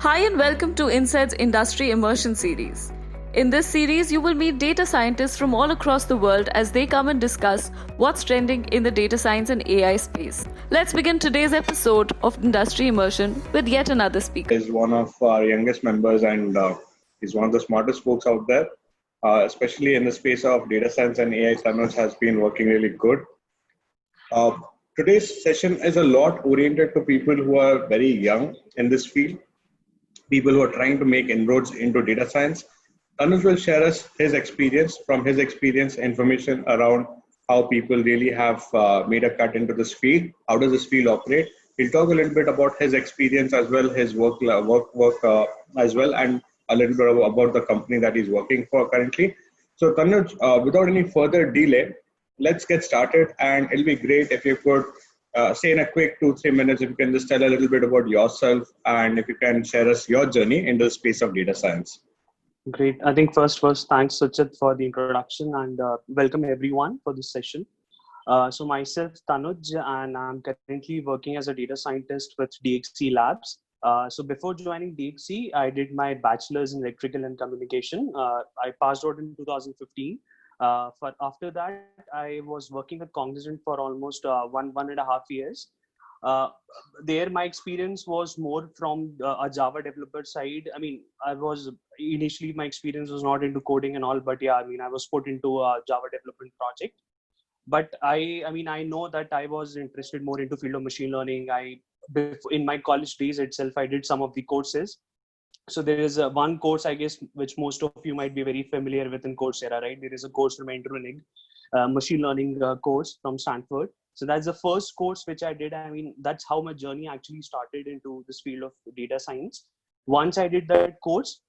Hi and welcome to Inside's Industry Immersion Series. In this series, you will meet data scientists from all across the world as they come and discuss what's trending in the data science and AI space. Let's begin today's episode of Industry Immersion with yet another speaker. Is one of our youngest members and he's one of the smartest folks out there, especially in the space of data science and AI. Tanuj has been working really good. Uh, Today's session is a lot oriented to people who are very young in this field, people who are trying to make inroads into data science. Tanuj will share us his experience, from his experience, information around how people really have made a cut into this field. How does this field operate? He'll talk a little bit about his experience as well, his work as well, and a little bit about the company that he's working for currently. So Tanuj, without any further delay, let's get started. And it'll be great if you could say in a quick 2-3 minutes, if you can just tell a little bit about yourself and if you can share us your journey into the space of data science. Great. I think first, thanks Suchit for the introduction and welcome everyone for this session. So myself, Tanuj, and I'm currently working as a data scientist with DXC Labs. So before joining DXC, I did my bachelor's in electrical and communication. I passed out in 2015. After that, I was working at Cognizant for almost 1.5 years. There my experience was more from a Java developer side. I mean, initially my experience was not into coding and all, but yeah, I was put into a Java development project. But I know that I was interested more into field of machine learning. In my college days itself, I did some of the courses. So there is one course, I guess, which most of you might be very familiar with in Coursera, right? There is a course from Entronig, machine learning course from Stanford. So that's the first course which I did. I mean, that's how my journey actually started into this field of data science. Once I did that course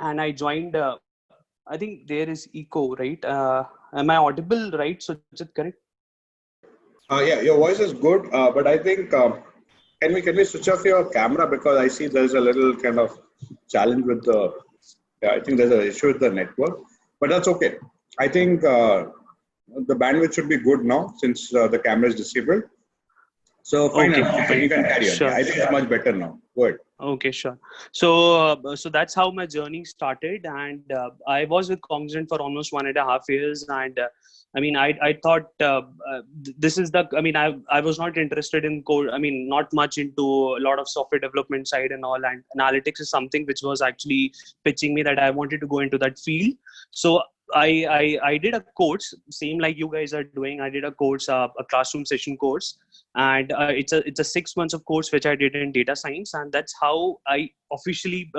and I joined, I think there is echo, right? Am I audible, right? So is it correct? Yeah, your voice is good, but I think can we switch off your camera, because I see there's a little kind of challenge with the. Yeah, I think there's an issue with the network, but that's okay. I think the bandwidth should be good now since the camera is disabled. So fine, Okay. you can carry on. Sure. Yeah, I think it's much better now. Good. Okay, sure. So that's how my journey started, and I was with Cognizant for almost 1.5 years, and I thought this is the. I was not interested in code. Not much into a lot of software development side and all, and analytics is something which was actually pitching me that I wanted to go into that field. So I did a course, same like you guys are doing. I did a course, a classroom session course, and it's a 6 months of course which I did in data science, and that's how I officially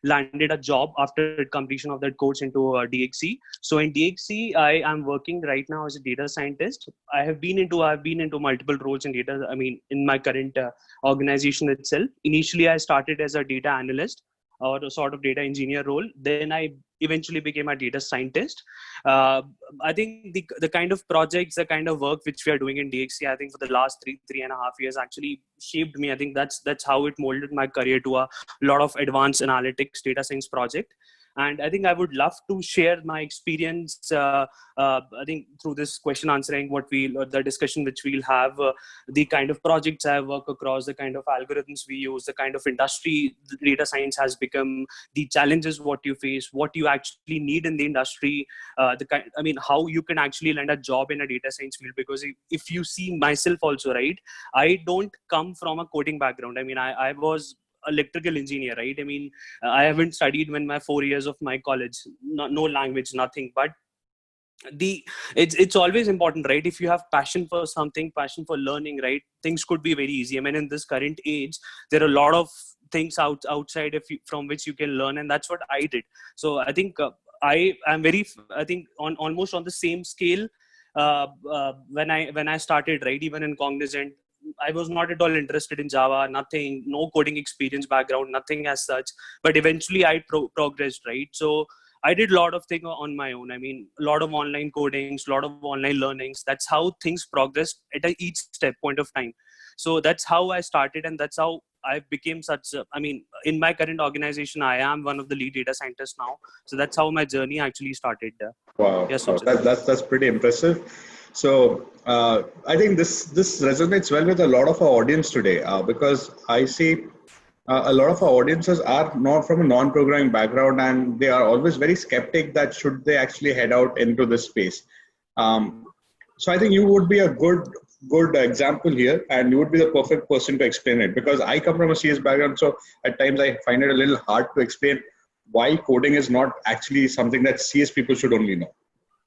landed a job after completion of that course into DXC. So in DXC, I am working right now as a data scientist. I've been into multiple roles in data. In my current organization itself. Initially, I started as a data analyst or a sort of data engineer role. Then I eventually became a data scientist. I think the kind of projects, the kind of work which we are doing in DXC, I think for the last 3.5 years actually shaped me. I think that's how it molded my career to a lot of advanced analytics data science project. And I think I would love to share my experience. I think through this question answering, the discussion which we'll have, the kind of projects I work across, the kind of algorithms we use, the kind of industry data science has become, the challenges what you face, what you actually need in the industry, how you can actually land a job in a data science field. Because if you see myself also, right, I don't come from a coding background. I was electrical engineer, right? I haven't studied in my 4 years of my college, no language, nothing. But it's always important, right? If you have passion for something, passion for learning, right, things could be very easy. In this current age, there are a lot of things outside from which you can learn, and that's what I did. So I think I am very, I think on almost on the same scale when I started, right? Even in Cognizant, I was not at all interested in Java, nothing, no coding experience background, nothing as such. But eventually I progressed, right? So I did a lot of things on my own. A lot of online codings, a lot of online learnings. That's how things progressed at each step point of time. So that's how I started, and that's how I became in my current organization, I am one of the lead data scientists now. So that's how my journey actually started. Wow, yes, that's pretty impressive. So I think this resonates well with a lot of our audience today, because I see a lot of our audiences are not from a non-programming background, and they are always very skeptic that should they actually head out into this space. Um, so I think you would be a good example here, and you would be the perfect person to explain it, because I come from a CS background, so at times I find it a little hard to explain why coding is not actually something that CS people should only know.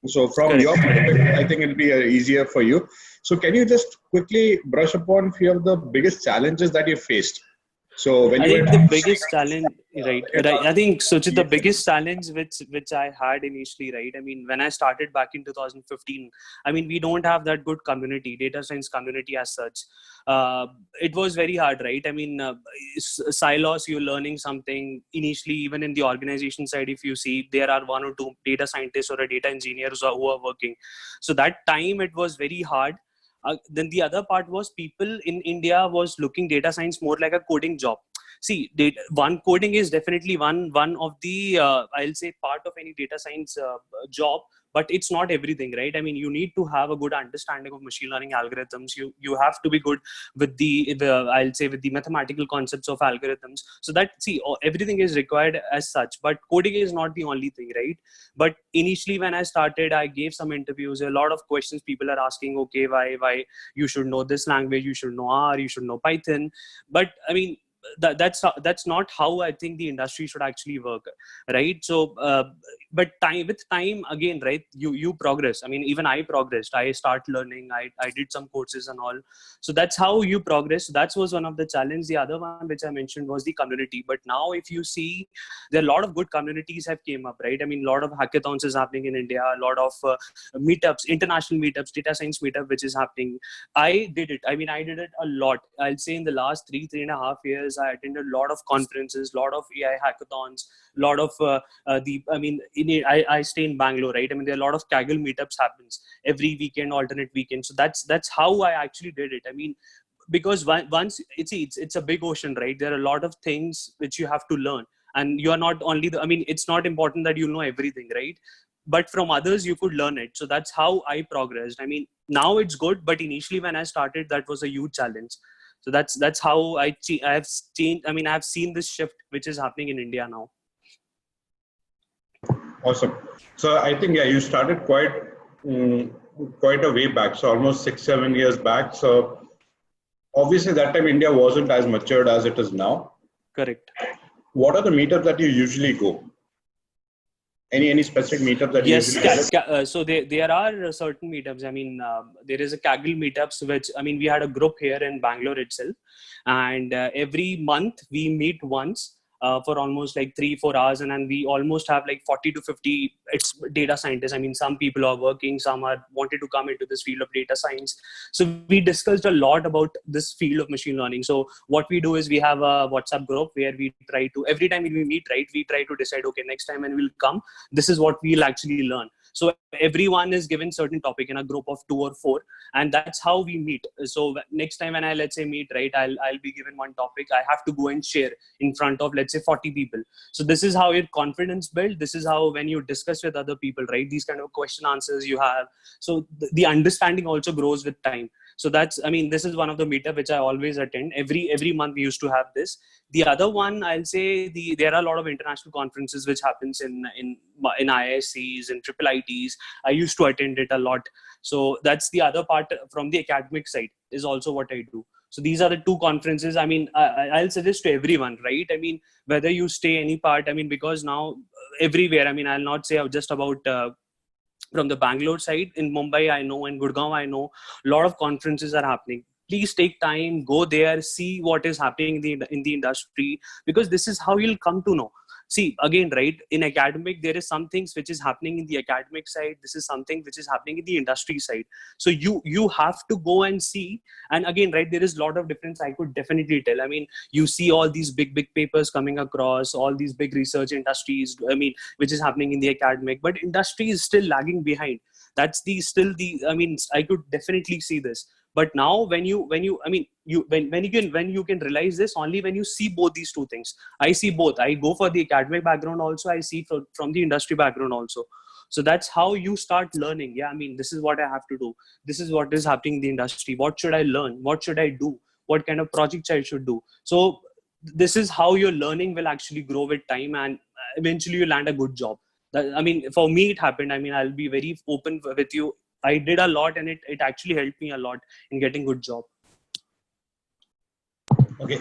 So from Correct. your perspective, I think it'll be easier for you. So can you just quickly brush upon a few of the biggest challenges that you faced? So when I you were think the biggest challenge, right? I think Suchit, the yes, biggest challenge which I had initially, right? I mean, when I started back in 2015, I mean, we don't have that good community, data science community as such. It was very hard, right? I mean, silos, you're learning something initially, even in the organization side. If you see, there are one or two data scientists or a data engineers who are working. So that time it was very hard. Then the other part was people in India was looking data science more like a coding job. See, one coding is definitely one of the I'll say part of any data science job, but it's not everything, right? I mean, you need to have a good understanding of machine learning algorithms. You have to be good with the I'll say with the mathematical concepts of algorithms. So that everything is required as such, but coding is not the only thing, right? But initially when I started, I gave some interviews. A lot of questions people are asking, okay, why you should know this language, you should know R, you should know Python. But I mean, that's not how I think the industry should actually work, right? So but with time again, right, you progress. I mean, even I progressed. I start learning. I did some courses and all. So that's how you progress. That was one of the challenges. The other one which I mentioned was the community. But now if you see, there are a lot of good communities have came up, right? I mean, a lot of hackathons is happening in India, a lot of meetups, international meetups, data science meetup which is happening. I did it. I mean, I did it a lot. I'll say in the last three and a half years, I attended a lot of conferences, a lot of AI hackathons, a lot of I mean, I stay in Bangalore, right? I mean, there are a lot of Kaggle meetups happens every weekend, alternate weekend. So that's how I actually did it. I mean, because once it's a big ocean, right? There are a lot of things which you have to learn, and you are not only I mean, it's not important that you know everything, right? But from others you could learn it. So that's how I progressed. I mean, now it's good, but initially when I started, that was a huge challenge. So that's how I have changed. I mean, I've seen this shift which is happening in India now. awesome. So I think, yeah, you started quite a way back. So almost 6-7 years back. So obviously that time India wasn't as matured as it is now. Correct. What are the meetups that you usually go? Any specific meetup that you Yes, usually go? so there are certain meetups. I mean, there is a Kaggle meetups, which, I mean, we had a group here in Bangalore itself, and every month we meet once for almost like 3-4 hours, and then we almost have like 40 to 50 data scientists. I mean, some people are working, some are wanted to come into this field of data science. So we discussed a lot about this field of machine learning. So what we do is we have a WhatsApp group where we try to, every time we meet, right, we try to decide, okay, next time when we'll come, this is what we'll actually learn. So everyone is given certain topic in a group of 2 or 4, and that's how we meet. So next time when I, let's say, meet, right, I'll be given one topic. I have to go and share in front of, let's say, 40 people. So this is how your confidence build. This is how, when you discuss with other people, right, these kind of question answers you have. So the understanding also grows with time. So that's, I mean, this is one of the meetup which I always attend. Every month we used to have this. The other one, I'll say, there are a lot of international conferences which happens in IIScs and IIITs. I used to attend it a lot. So that's the other part from the academic side is also what I do. So these are the two conferences. I mean, I'll suggest to everyone, right? I mean, whether you stay any part, I mean, because now everywhere, I mean, I'll not say just about from the Bangalore side. In Mumbai, I know, in Gurgaon, I know a lot of conferences are happening. Please take time, go there, see what is happening in the industry, because this is how you'll come to know. See, again, right, in academic, there is some things which is happening in the academic side. This is something which is happening in the industry side. So you have to go and see. And again, right, there is a lot of difference. I could definitely tell. I mean, you see all these big papers coming across, all these big research industries, I mean, which is happening in the academic, but industry is still lagging behind. That's I mean, I could definitely see this. But now when you I mean, when you can realize this only when you see both these two things. I see both. I go for the academic background also. I see from the industry background also. So that's how you start learning. Yeah, I mean, this is what I have to do. This is what is happening in the industry. What should I learn? What should I do? What kind of projects I should do? So this is how your learning will actually grow with time, and eventually you land a good job. I mean, for me it happened. I mean, I'll be very open with you. I did a lot, and it actually helped me a lot in getting good job. Okay,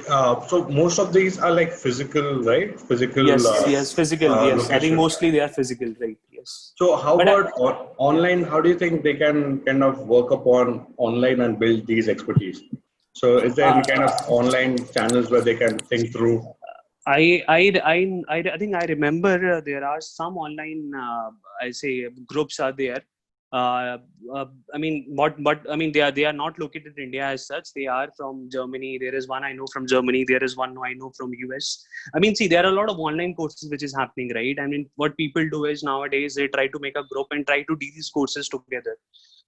so most of these are like physical, right? Physical. Yes, physical. Yes, location. I think mostly they are physical, right? Yes. So how about online? How do you think they can kind of work upon online and build these expertise? So is there any kind of online channels where they can think through? I think I remember there are some online I say groups are there. Uh, I mean, but I mean, they are not located in India as such. They are from Germany. There is one I know from Germany. There is one I know from US. I mean, see, there are a lot of online courses which is happening, right? I mean, what people do is nowadays they try to make a group and try to do these courses together.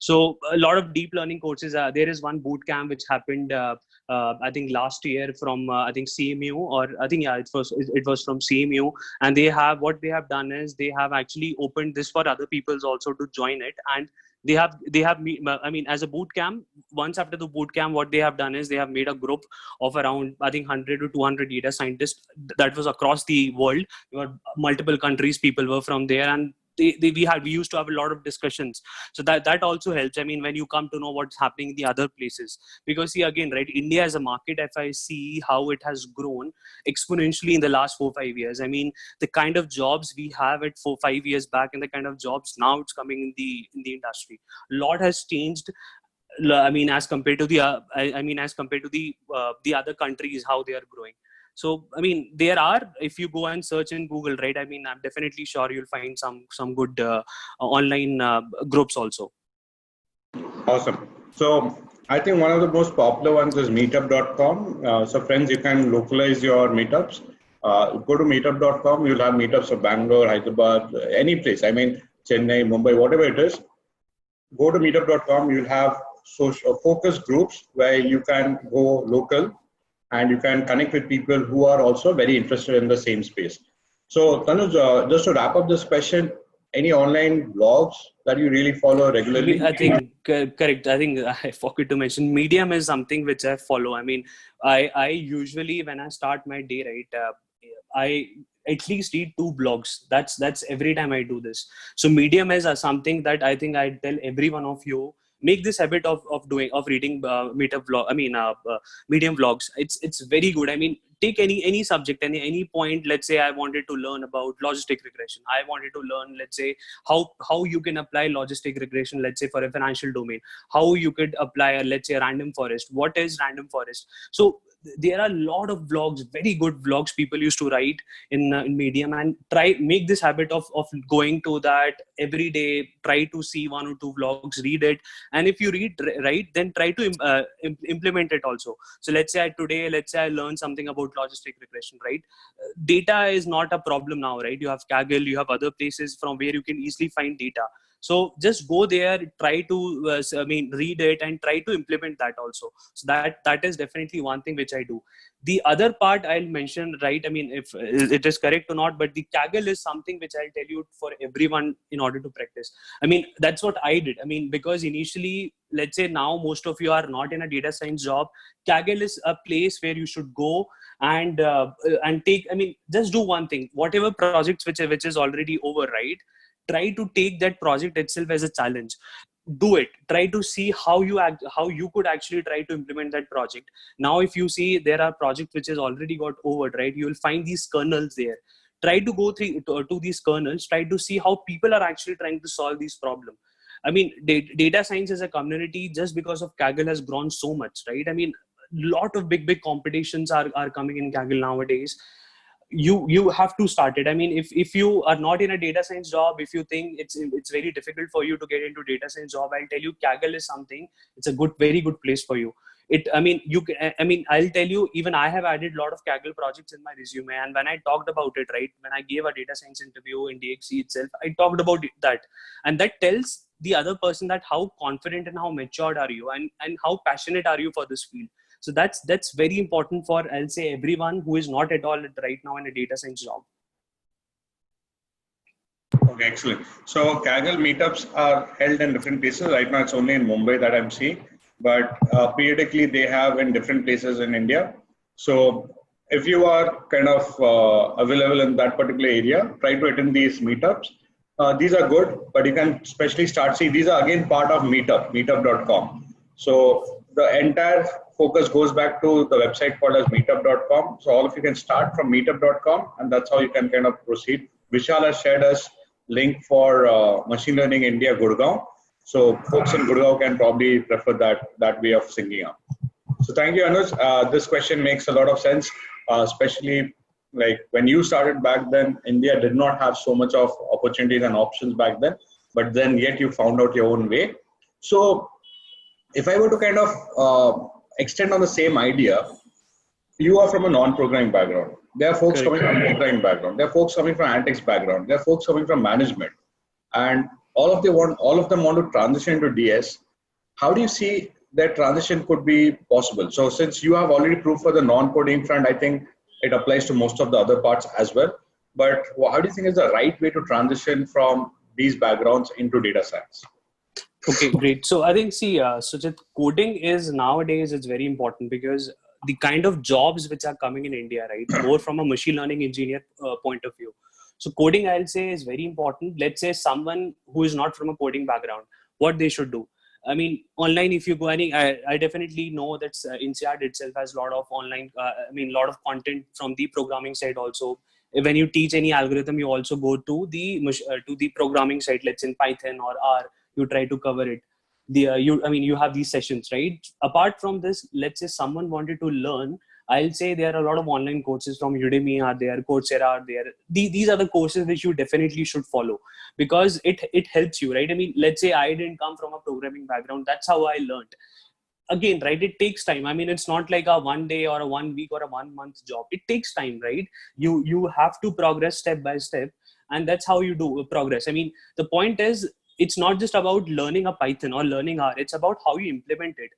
So a lot of deep learning courses. There is one boot camp which happened. I think last year from I think CMU, or I think it was from CMU, and what they have done is they have actually opened this for other peoples also to join it, and they have I mean, as a boot camp, once after the boot camp, what they have done is they have made a group of around I think 100 to 200 data scientists that was across the world. There were multiple countries, people were from there, and we used to have a lot of discussions. So that also helps. I mean, when you come to know what's happening in the other places, because see, again, right, India as a market, if I see how it has grown exponentially in the last 4-5 years. I mean, the kind of jobs we have at 4-5 years back and the kind of jobs now it's coming in the industry, a lot has changed. I mean, as compared to as compared to the other countries, how they are growing. So, I mean, there are, if you go and search in Google, right? I mean, I'm definitely sure you'll find some good online groups also. Awesome. So I think one of the most popular ones is meetup.com. So friends, you can localize your meetups. Go to meetup.com. You'll have meetups of Bangalore, Hyderabad, any place. I mean, Chennai, Mumbai, whatever it is. Go to meetup.com. You'll have social focus groups where you can go local and you can connect with people who are also very interested in the same space. So Tanuj, just to wrap up this question, any online blogs that you really follow regularly? I think correct. I think I forgot to mention Medium is something which I follow. I mean, I usually when I start my day, right, I at least read 2 blogs. That's every time I do this. So Medium is something that I think I tell every one of you, make this habit of reading Medium vlogs. It's very good. I mean, take any subject, any point. Let's say I wanted to learn about logistic regression. I wanted to learn, let's say, how you can apply logistic regression, let's say, for a financial domain. How you could apply, let's say, a random forest. What is random forest? So there are a lot of vlogs, very good vlogs people used to write in Medium, and make this habit of going to that every day. Try to see 1 or 2 vlogs, read it, and if you read right, then try to implement it also. So let's say I learned something about logistic regression, right? Data is not a problem now, right? You have Kaggle, you have other places from where you can easily find data. So just go there, try to read it and try to implement that also. So that is definitely one thing which I do. The other part I'll mention, right? I mean, if it is correct or not, but the Kaggle is something which I'll tell you for everyone in order to practice. I mean, that's what I did. I mean, because initially, let's say now most of you are not in a data science job, Kaggle is a place where you should go and take. I mean, just do one thing. Whatever projects which is already over, right? Try to take that project itself as a challenge. Do it. Try to see how you could actually try to implement that project. Now, if you see there are projects which has already got over, right? You will find these kernels there. Try to go to these kernels. Try to see how people are actually trying to solve these problems. I mean, data science as a community, just because of Kaggle, has grown so much, right? I mean, lot of big competitions are coming in Kaggle nowadays. You have to start it. I mean, if you are not in a data science job, if you think it's very difficult for you to get into data science job, I'll tell you Kaggle is something. It's a very good place for you. I'll tell you, even I have added a lot of Kaggle projects in my resume, and when I talked about it, right, when I gave a data science interview in DXC itself, I talked about that, and that tells the other person that how confident and how matured are you, and how passionate are you for this field. So that's very important for, I'll say, everyone who is not at all right now in a data science job. Okay, excellent. So Kaggle meetups are held in different places. Right now, it's only in Mumbai that I'm seeing, but periodically they have in different places in India. So if you are kind of available in that particular area, try to attend these meetups. These are good, but you can especially start. See, these are again part of meetup.com. So the entire focus goes back to the website called as meetup.com. So all of you can start from meetup.com, and that's how you can kind of proceed. Vishal has shared us link for Machine Learning India Gurgaon. So folks in Gurgaon can probably prefer that way of syncing up. So thank you, Anuj. This question makes a lot of sense, especially like when you started back then, India did not have so much of opportunities and options back then, but then yet you found out your own way. So if I were to kind of extend on the same idea, you are from a non-programming background. There are folks coming from programming background. There are folks coming from analytics background. There are folks coming from management, and all of them want to transition into DS. How do you see that transition could be possible? So since you have already proved for the non-coding front, I think it applies to most of the other parts as well. But how do you think is the right way to transition from these backgrounds into data science? Okay, great. So I think, Sujit, coding is nowadays, it's very important because the kind of jobs which are coming in India, right, more from a machine learning engineer point of view. So coding, I'll say, is very important. Let's say someone who is not from a coding background, what they should do. I mean, online, if you go I definitely know that INSEAD itself has a lot of online, lot of content from the programming side also. When you teach any algorithm, you also go to the programming side, let's say in Python or R, you try to cover it. You have these sessions, right? Apart from this, let's say someone wanted to learn, I'll say there are a lot of online courses from Udemy are there, Coursera are there. These are the courses which you definitely should follow because it helps you, right? I mean, let's say I didn't come from a programming background. That's how I learned. Again, right? It takes time. I mean, it's not like a 1 day or a 1 week or a 1 month job. It takes time, right? You have to progress step by step, and that's how you do progress. I mean, the point is, it's not just about learning a Python or learning R. It's about how you implement it.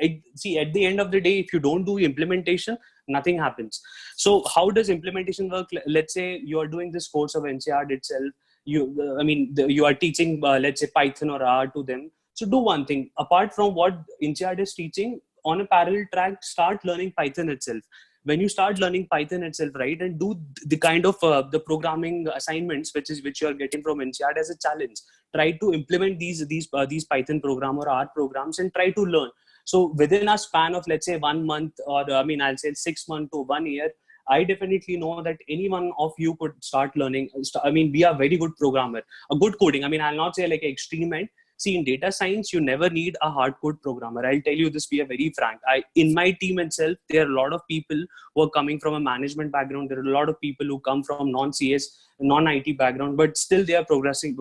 At the end of the day, if you don't do implementation, nothing happens. So how does implementation work? Let's say you are doing this course of INSEAD itself. You are teaching, let's say, Python or R to them. So do one thing. Apart from what INSEAD is teaching, on a parallel track, start learning Python itself. When you start learning Python itself, right, and do the kind of the programming assignments which you are getting from INSEAD as a challenge, try to implement these Python program or R programs and try to learn. So within a span of, let's say, 1 month or I'll say 6 months to 1 year, I definitely know that any one of you could start learning. Be a very good programmer, a good coding. I'll not say like an extreme end. See, in data science, you never need a hard code programmer. I'll tell you this, be a very frank. In my team itself, there are a lot of people who are coming from a management background. There are a lot of people who come from non-CS, non-IT background, but still they are progressing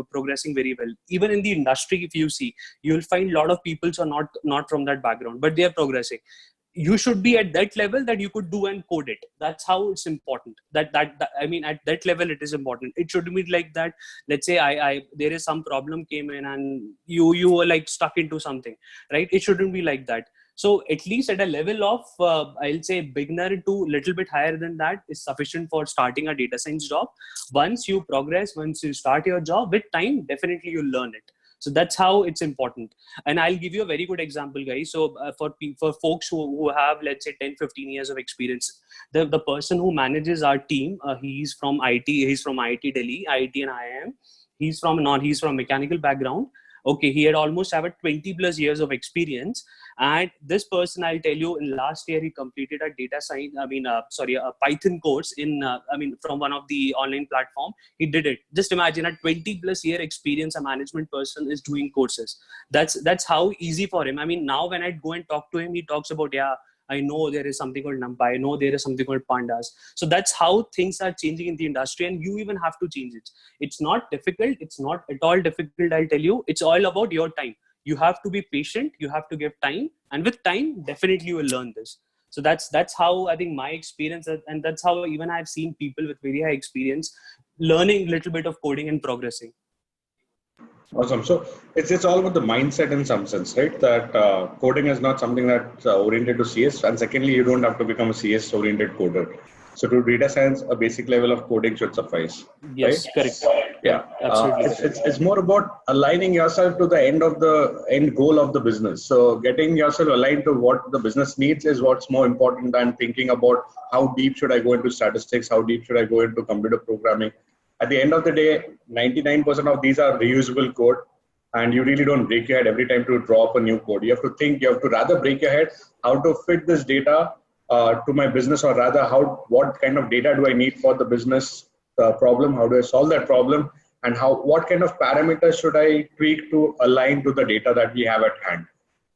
very well. Even in the industry, if you see, you'll find a lot of people who are not from that background, but they are progressing. You should be at that level that you could do and code it. That's how it's important. At that level, it is important. It should be like that. Let's say there is some problem came in and you were like stuck into something, right? It shouldn't be like that. So at least at a level of, I'll say beginner to little bit higher than that is sufficient for starting a data science job. Once you progress, once you start your job, with time, definitely you'll learn it. So that's how it's important. And I'll give you a very good example, guys. So for folks who have, let's say, 10, 15 years of experience, the person who manages our team, he's from IT Delhi, IIT and IIM. He's from mechanical background. Okay, he had almost have a 20 plus years of experience. And this person, I'll tell you, in last year, he completed a data science, a Python course from one of the online platform. He did it. Just imagine a 20 plus year experience, a management person is doing courses. That's how easy for him. Now when I go and talk to him, he talks about, I know there is something called NumPy. I know there is something called Pandas. So that's how things are changing in the industry, and you even have to change it. It's not difficult. It's not at all difficult, I'll tell you. It's all about your time. You have to be patient. You have to give time. And with time, definitely you will learn this. So that's how I think my experience, and that's how even I've seen people with very high experience learning a little bit of coding and progressing. Awesome. So it's all about the mindset in some sense, right? That coding is not something that's oriented to CS. And secondly, you don't have to become a CS oriented coder. So to data science, a basic level of coding should suffice. Yes, right? Correct. Yeah, Absolutely it's, correct. it's more about aligning yourself to the end goal of the business. So getting yourself aligned to what the business needs is what's more important than thinking about how deep should I go into statistics, how deep should I go into computer programming. At the end of the day, 99% of these are reusable code, and you really don't break your head every time to drop a new code. You have to think, you have to rather break your head how to fit this data to my business, or rather what kind of data do I need for the business problem, how do I solve that problem, and what kind of parameters should I tweak to align to the data that we have at hand.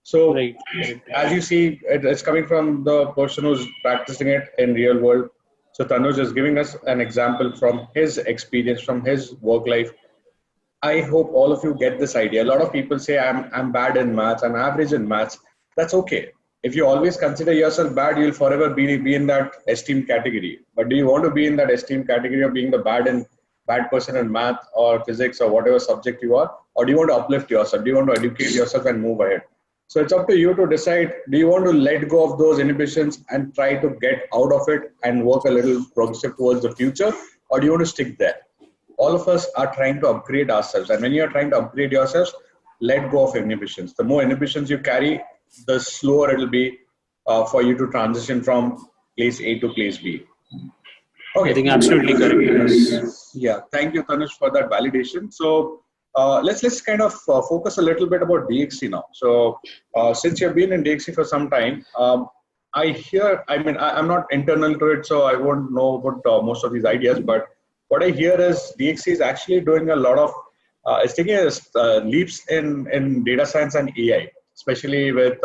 So Right. Correct. as you see, it's coming from the person who's practicing it in real world. So Tanuj is giving us an example from his experience, from his work life. I hope all of you get this idea. A lot of people say I'm bad in maths, I'm average in maths. That's okay. If you always consider yourself bad, you'll forever be in that esteemed category. But do you want to be in that esteemed category of being the bad person in math or physics or whatever subject you are, or do you want to uplift yourself? Do you want to educate yourself and move ahead? So it's up to you to decide. Do you want to let go of those inhibitions and try to get out of it and work a little progressive towards the future, or do you want to stick there? All of us are trying to upgrade ourselves, and when you are trying to upgrade yourselves, let go of inhibitions. The more inhibitions you carry, the slower it will be for you to transition from place A to place B. I Okay. think absolutely correct. Yes. Yeah, thank you, Tanush, for that validation. So let's kind of focus a little bit about DXC now. So since you've been in DXC for some time, I hear. I mean, I'm not internal to it, so I won't know about most of these ideas. But what I hear is DXC is actually doing a lot of. It's taking leaps in data science and AI, especially with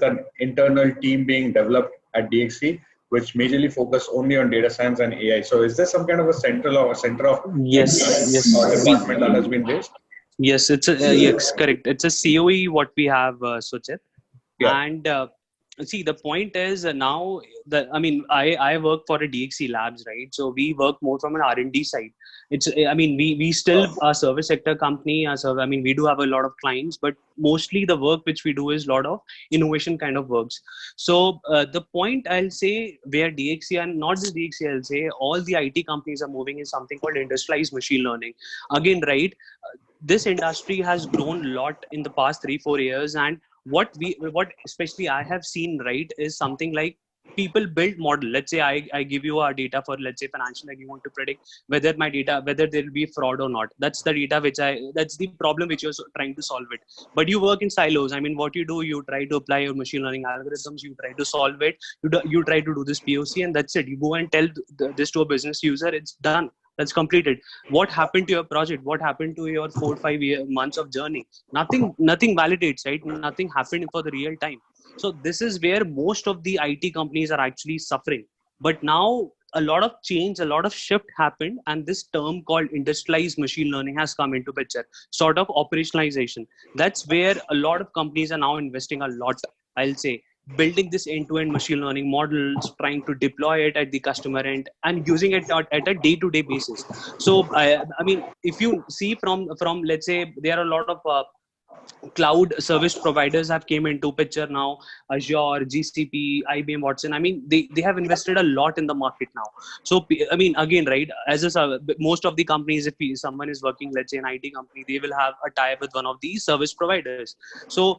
an internal team being developed at DXC, which majorly focus only on data science and AI. So is there some kind of a center of Yes. excellence or Yes. department that has been raised? Yes. It's a yes. Correct. It's a COE what we have, Suchit. Yeah. And see, the point is now that I work for a DXC Labs, right? So we work more from an R&D side. We still a service sector company. We do have a lot of clients, but mostly the work which we do is a lot of innovation kind of works. So the point I'll say where DXC, and not just DXC, I'll say all the IT companies are moving is something called industrialized machine learning. Again, right? This industry has grown a lot in the past 3-4 years, and what especially I have seen, right, is something like people build model. Let's say I give you our data for, let's say, financial, like you want to predict whether my data, whether there will be fraud or not. That's the data that's the problem which you're trying to solve it. But you work in silos. What you do, you try to apply your machine learning algorithms, you try to solve it, you try to do this POC, and that's it. You go and tell this to a business user, it's done. That's completed. What happened to your project? What happened to your 4-5 months of journey? Nothing validates, right? Nothing happened for the real time. So this is where most of the IT companies are actually suffering. But now a lot of change, a lot of shift happened, and this term called industrialized machine learning has come into picture, sort of operationalization. That's where a lot of companies are now investing a lot, I'll say, building this end-to-end machine learning models, trying to deploy it at the customer end, and using it at a day-to-day basis. So if you see from let's say, there are a lot of cloud service providers have came into picture now. Azure, GCP, IBM Watson. They have invested a lot in the market now. So again, right, most of the companies, if someone is working, let's say, an IT company, they will have a tie with one of these service providers. So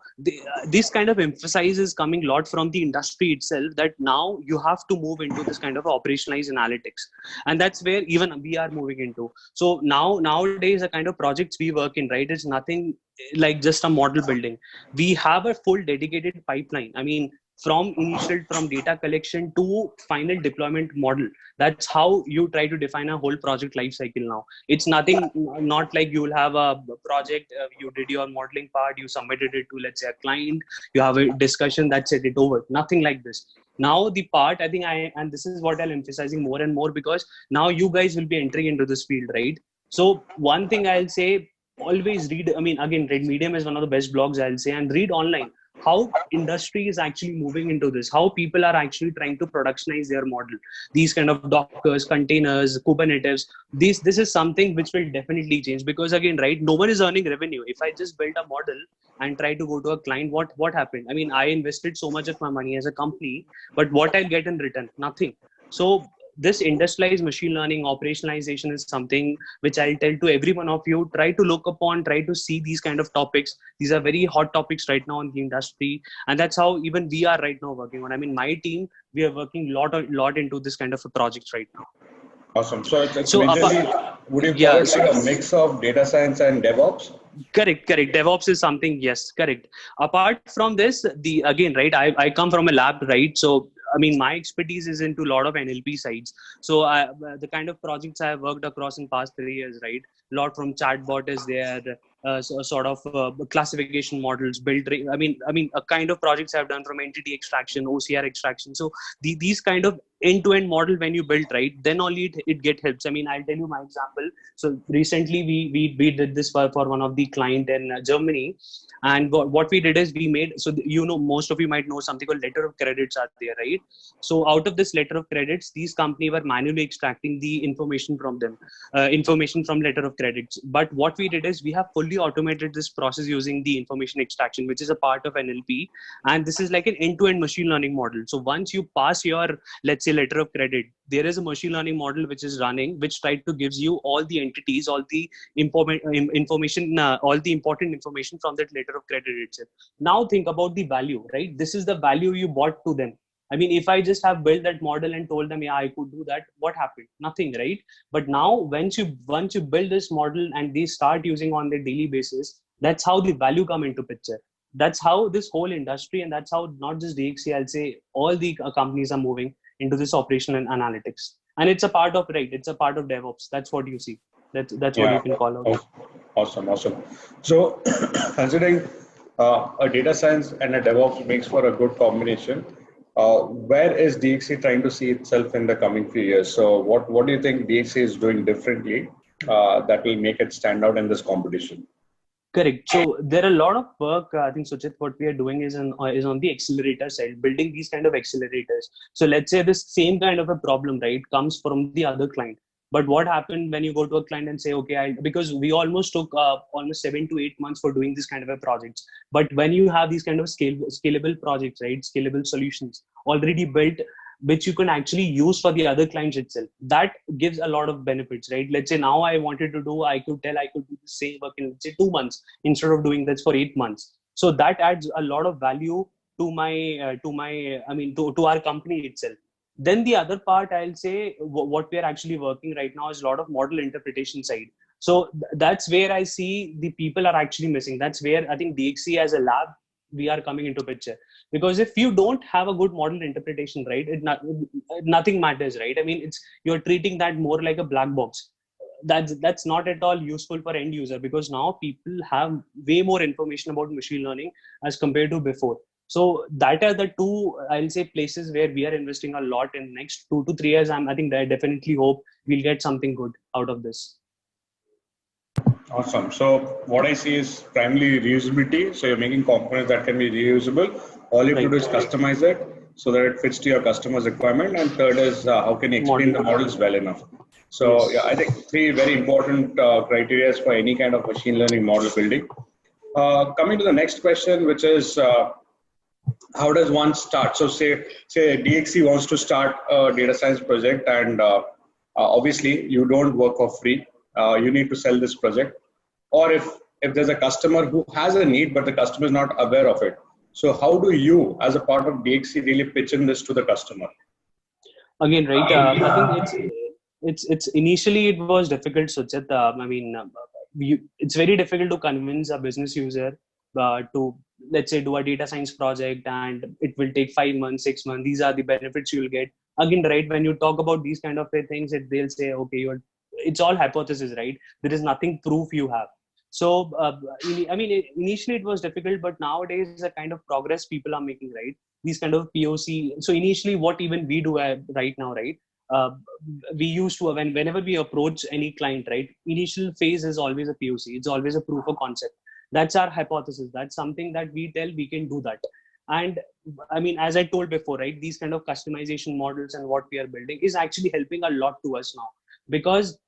this kind of emphasis is coming a lot from the industry itself, that now you have to move into this kind of operationalized analytics, and that's where even we are moving into. So nowadays, the kind of projects we work in, right, is nothing like just a model building. We have a full dedicated pipeline. From data collection to final deployment model. That's how you try to define a whole project life cycle now. It's nothing, not like you will have a project, you did your modeling part, you submitted it to, let's say, a client, you have a discussion, that's it over. Nothing like this. Now the part, I think and this is what I'm emphasizing more and more, because now you guys will be entering into this field, right? So one thing I'll say, always read. Read Medium is one of the best blogs, I'll say, and read online how industry is actually moving into this, how people are actually trying to productionize their model. These kind of Dockers, containers, Kubernetes, this is something which will definitely change, because again, right, no one is earning revenue. If I just build a model and try to go to a client, what happened? I invested so much of my money as a company, but what I'll get in return? Nothing. So this industrialized machine learning operationalization is something which I'll tell to every one of you. Try to look upon, try to see these kind of topics. These are very hot topics right now in the industry, and that's how even we are right now working on. I mean, my team, we are working lot into this kind of a project right now. Awesome. So it's So majorly, would you call yeah, it like a mix of data science and DevOps? correct. DevOps is something, yes, correct. Apart from this, the again, right, I come from a lab, right? So I mean, my expertise is into a lot of NLP sides. So the kind of projects I have worked across in past 3 years, right? A lot from chatbot is there, sort of classification models built. I mean, a kind of projects I've done from entity extraction, OCR extraction. So these kind of end-to-end model when you build, right, then only it get helps. I mean, I'll tell you my example. So recently we did this for one of the client in Germany, and what we did is we made, so most of you might know something called letter of credits are there, right? So out of this letter of credits, these company were manually extracting the information from them, information from letter of credits. But what we did is we have fully automated this process using the information extraction, which is a part of NLP, and this is like an end-to-end machine learning model. So once you pass your, let's say, letter of credit, there is a machine learning model which is running, which tries to gives you all the entities, all the information, all the important information from that letter of credit itself. Now think about the value, right? This is the value you bought to them. I mean, if I just have built that model and told them, yeah, I could do that, what happened? Nothing, right? But now once you build this model and they start using on their daily basis, that's how the value come into picture. That's how this whole industry, and that's how not just DXC, I'll say all the companies are moving into this operational and analytics. And it's a part of, right, it's a part of DevOps. That's what you see. That's what you can call out. Awesome. So considering a data science and a DevOps makes for a good combination, where is DXC trying to see itself in the coming few years? So what do you think DXC is doing differently that will make it stand out in this competition? Correct. So there are a lot of work. I think, Suchit, what we are doing is on the accelerator side, building these kind of accelerators. So let's say this same kind of a problem, right, comes from the other client. But what happened when you go to a client and say, okay, because we almost took almost 7 to 8 months for doing this kind of a projects. But when you have these kind of scalable projects, right, scalable solutions already built, which you can actually use for the other clients itself, that gives a lot of benefits, right? Let's say now I wanted to do, I could do the same work in, let's say, 2 months instead of doing this for 8 months. So that adds a lot of value to to our company itself. Then the other part, I'll say, what we are actually working right now is a lot of model interpretation side. So that's where I see the people are actually missing. That's where I think DXC as a lab, we are coming into picture. Because if you don't have a good model interpretation, right, nothing matters, right? I mean, you're treating that more like a black box. That's not at all useful for end user, because now people have way more information about machine learning as compared to before. So that are the two, I'll say, places where we are investing a lot in next 2 to 3 years. I think that I definitely hope we'll get something good out of this. Awesome. So what I see is primarily reusability. So you're making components that can be reusable. All you have to do is customize it so that it fits to your customer's requirement. And third is how can you explain the models well enough? So yeah, I think 3 very important criteria for any kind of machine learning model building. Coming to the next question, which is how does one start? So say DXC wants to start a data science project, and obviously you don't work for free. You need to sell this project. Or if there's a customer who has a need, but the customer is not aware of it. So how do you, as a part of DXC, really pitch in this to the customer? Again, right. I think it's initially it was difficult, Suchit. It's very difficult to convince a business user to, let's say, do a data science project, and it will take 5 months, 6 months. These are the benefits you will get. Again, right, when you talk about these kind of things, they'll say, okay, it's all hypothesis, right? There is nothing proof you have. So, initially it was difficult, but nowadays the kind of progress people are making, right? These kind of POC. So initially, what even we do right now, right? We used to, whenever we approach any client, right? Initial phase is always a POC. It's always a proof of concept. That's our hypothesis. That's something that we tell we can do that. And I mean, as I told before, right? These kind of customization models and what we are building is actually helping a lot to us now, because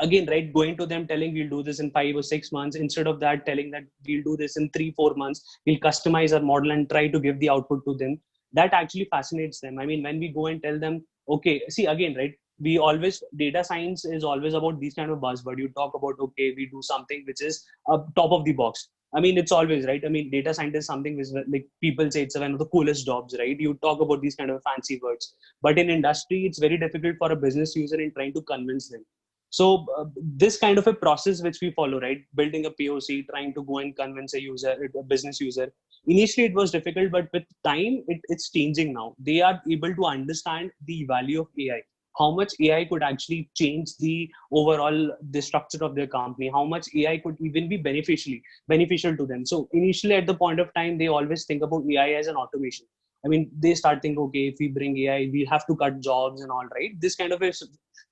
again, right, going to them telling we'll do this in 5 or 6 months, instead of that telling that we'll do this in 3-4 months, we'll customize our model and try to give the output to them. That actually fascinates them. I mean, when we go and tell them okay, see again, right? We always, data science is always about these kind of buzzword. You talk about, okay, we do something which is top of the box. I mean, it's always right. I mean, data scientist is something which, like, people say it's one of the coolest jobs, right? You talk about these kind of fancy words, but in industry, it's very difficult for a business user in trying to convince them. So this kind of a process which we follow, right? Building a POC, trying to go and convince a user, a business user. Initially, it was difficult, but with time, it's changing now. They are able to understand the value of AI, how much AI could actually change the overall the structure of their company, how much AI could even be beneficial to them. So initially, at the point of time, they always think about AI as an automation. I mean, they start thinking, okay, if we bring AI, we have to cut jobs and all, right? This kind of a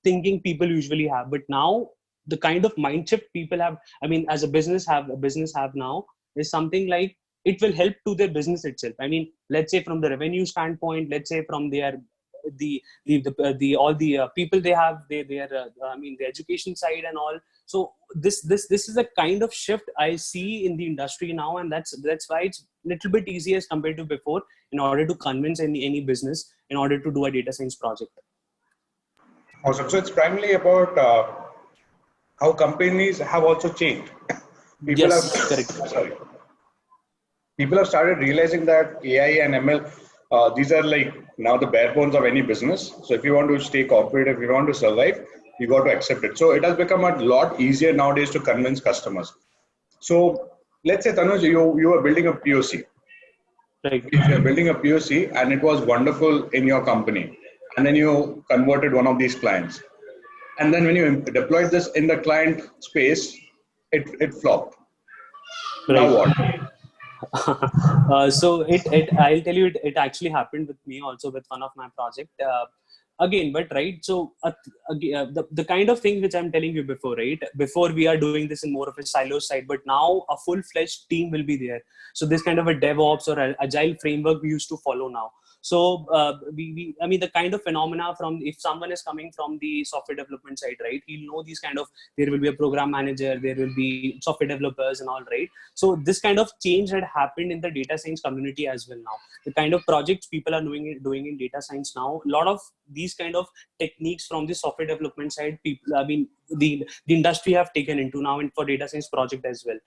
thinking people usually have. But now, the kind of mind shift people have, I mean, as a business have now, is something like, it will help to their business itself. I mean, let's say from the revenue standpoint, let's say from their the all the people they have, their I mean, the education side and all. So this is a kind of shift I see in the industry now, and that's why it's a little bit easier as compared to before, in order to convince any business in order to do a data science project. Awesome. So it's primarily about how companies have also changed. People Yes, have correct. sorry. People have started realizing that AI and ML, these are like now the bare bones of any business. So if you want to stay corporate, if you want to survive, you got to accept it. So it has become a lot easier nowadays to convince customers. So let's say, Tanuj, you were building a POC. Right. If you're building a POC and it was wonderful in your company, and then you converted one of these clients, and then when you deployed this in the client space, it flopped. Right. Now what? So I'll tell you, it actually happened with me also with one of my project. Again, but right, so the kind of thing which I'm telling you before, right? Before, we are doing this in more of a silo side, but now a full-fledged team will be there. So this kind of a DevOps or agile framework we used to follow now. So I mean, the kind of phenomena, from if someone is coming from the software development side, right, he'll know these kind of, there will be a program manager, there will be software developers and all, right? So this kind of change had happened in the data science community as well now. The kind of projects people are doing in data science now, a lot of these kind of techniques from the software development side, people, I mean, the industry have taken into now, and for data science project as well.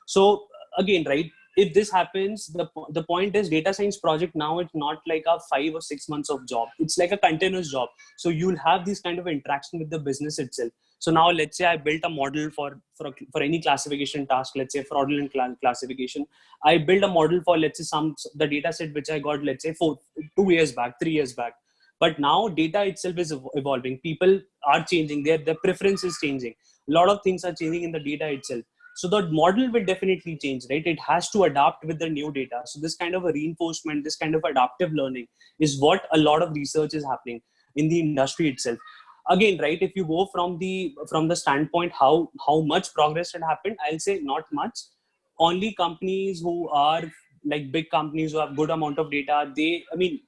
So again, right, if this happens, the point is, data science project now, it's not like a 5 or 6 months of job. It's like a continuous job. So you'll have this kind of interaction with the business itself. So now, let's say I built a model for any classification task, let's say fraudulent classification. I built a model for, let's say, the data set which I got, let's say 2 years back, 3 years back. But now data itself is evolving. People are changing. Their preference is changing. A lot of things are changing in the data itself. So the model will definitely change, right? It has to adapt with the new data. So this kind of a reinforcement, this kind of adaptive learning is what a lot of research is happening in the industry itself. Again, right, if you go from the standpoint how much progress had happened, I'll say not much. Only companies who are like big companies who have good amount of data, I mean,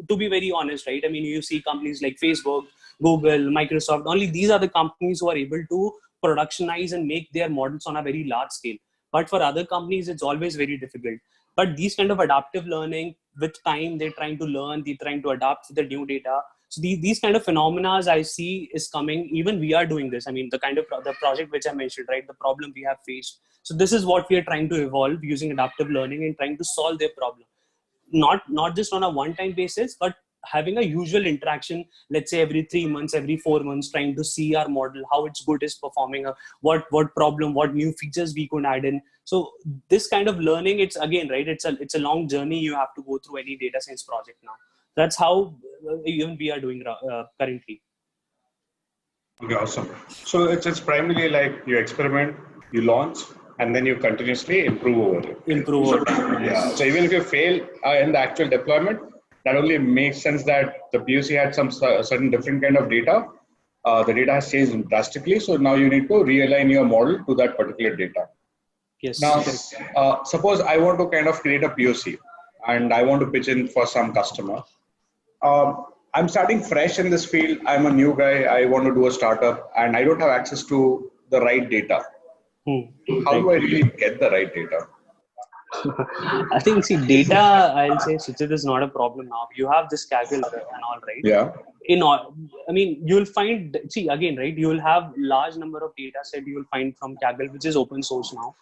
to be very honest, right? I mean, you see companies like Facebook, Google, Microsoft, only these are the companies who are able to productionize and make their models on a very large scale. But for other companies, it's always very difficult. But these kind of adaptive learning, with time, they're trying to learn, they're trying to adapt to the new data. So these kind of phenomena I see is coming. Even we are doing this. I mean, the kind of the project which I mentioned, right? The problem we have faced. So this is what we are trying to evolve using adaptive learning and trying to solve their problem. Not just on a one-time basis, but having a usual interaction, let's say every 3 months, every 4 months, trying to see our model, how it's good is performing, what problem, what new features we could add in. So this kind of learning, it's again, right, it's a long journey you have to go through any data science project now. That's how even we are doing currently. Okay, awesome. So it's primarily like you experiment, you launch, and then you continuously improve over it. Improve over time. Yeah. So even if you fail in the actual deployment, that only makes sense that the POC had some certain different kind of data. The data has changed drastically, so now you need to realign your model to that particular data. Yes. Now, suppose I want to kind of create a POC and I want to pitch in for some customer. I'm starting fresh in this field. I'm a new guy. I want to do a startup and I don't have access to the right data. How do I really get the right data? I think, see, data, I'll say, Suchit, is not a problem now. You have this Kaggle and all, right? Yeah. In all, I mean, you'll find, see, again, right, you will have large number of data set you will find from Kaggle, which is open source now.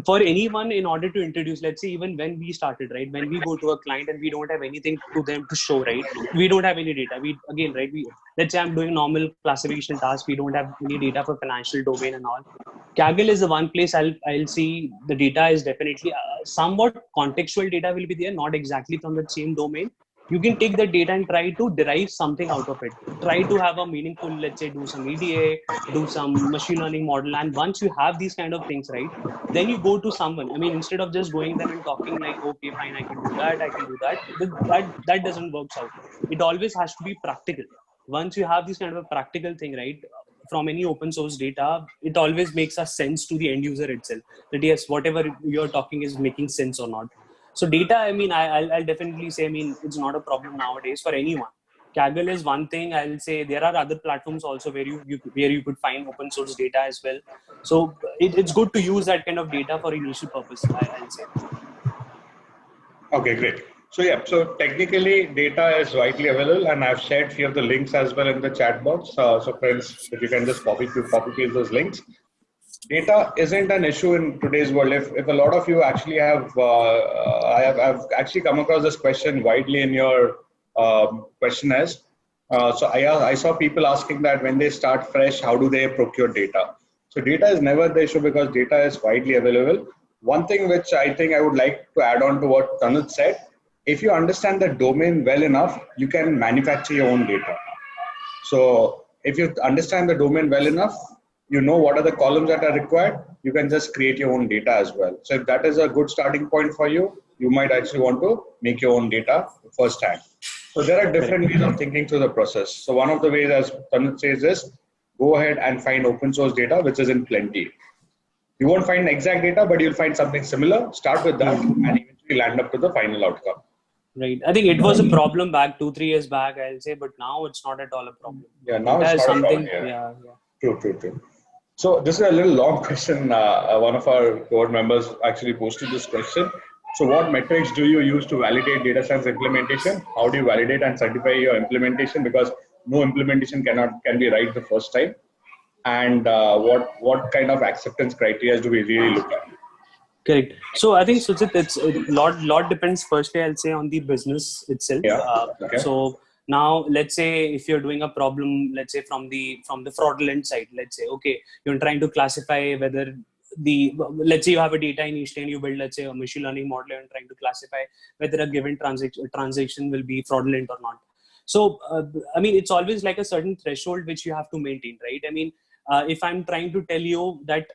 For anyone, in order to introduce, let's say, even when we started, right, when we go to a client and we don't have anything to them to show, right, we don't have any data. We, again, right, let's say I'm doing normal classification tasks, we don't have any data for financial domain and all. Kaggle is the one place I'll see the data is definitely somewhat contextual data will be there, not exactly from the same domain. You can take the data and try to derive something out of it. Try to have a meaningful, let's say, do some EDA, do some machine learning model. And once you have these kind of things, right, then you go to someone. I mean, instead of just going them and talking like, okay, fine, I can do that, that doesn't work out. It always has to be practical. Once you have this kind of a practical thing, right, from any open source data, it always makes a sense to the end user itself. That yes, whatever you're talking is making sense or not. So data, I mean, I'll definitely say, I mean, it's not a problem nowadays for anyone. Kaggle is one thing. I'll say there are other platforms also where you could find open source data as well. So it's good to use that kind of data for initial purpose, I'll say. Okay, great. So yeah, so technically data is widely available, and I've shared few of the links as well in the chat box. So friends, if you can just copy paste those links. Data isn't an issue in today's world. If a lot of you actually have, I've actually come across this question widely in your questionnaires. So I saw people asking that when they start fresh, how do they procure data? So data is never the issue because data is widely available. One thing which I think I would like to add on to what Tanuj said, if you understand the domain well enough, you can manufacture your own data. So if you understand the domain well enough, you know what are the columns that are required, you can just create your own data as well. So if that is a good starting point for you, you might actually want to make your own data firsthand. So there are different ways of thinking through the process. So one of the ways, as Tanuj says, is go ahead and find open source data, which is in plenty. You won't find exact data, but you'll find something similar. Start with that and eventually land up to the final outcome. Right. I think it was a problem back 2-3 years back, I'll say, but now it's not at all a problem. Yeah, now data it's is not something. a problem. Yeah. True. So this is a little long question. One of our board members actually posted this question. So what metrics do you use to validate data science implementation? How do you validate and certify your implementation? Because no implementation can be right the first time. And what kind of acceptance criteria do we really look at? Correct. So I think, Sujit, it's a lot depends. Firstly, I'll say on the business itself. Yeah. Okay. So now, let's say if you're doing a problem, let's say from the fraudulent side, let's say, okay, you're trying to classify whether let's say you have a data initially and you build, let's say, a machine learning model and trying to classify whether a given transaction will be fraudulent or not. So I mean, it's always like a certain threshold which you have to maintain, right? I mean, if I'm trying to tell you that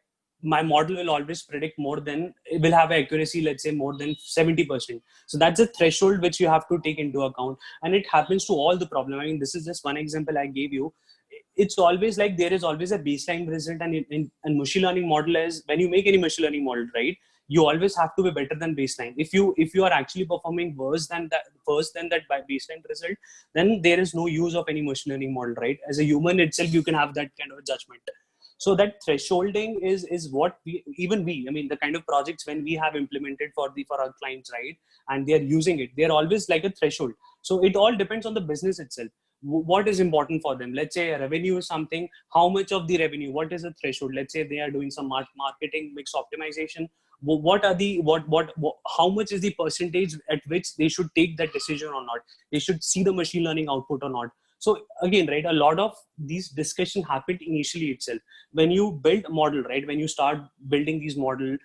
my model will always predict more than, it will have accuracy, let's say more than 70%. So that's a threshold which you have to take into account. And it happens to all the problem. I mean, this is just one example I gave you. It's always like there is always a baseline result, and machine learning model is, when you make any machine learning model, right, you always have to be better than baseline. If you are actually performing worse than that by baseline result, then there is no use of any machine learning model, right? As a human itself, you can have that kind of a judgment. So that thresholding is what I mean, the kind of projects when we have implemented for our clients, right, and they are using it, they're always like a threshold. So it all depends on the business itself. What is important for them? Let's say revenue is something. How much of the revenue? What is the threshold? Let's say they are doing some marketing mix optimization. How much is the percentage at which they should take that decision or not? They should see the machine learning output or not? So again, right, a lot of these discussion happened initially itself. When you build a model, right, when you start building these model,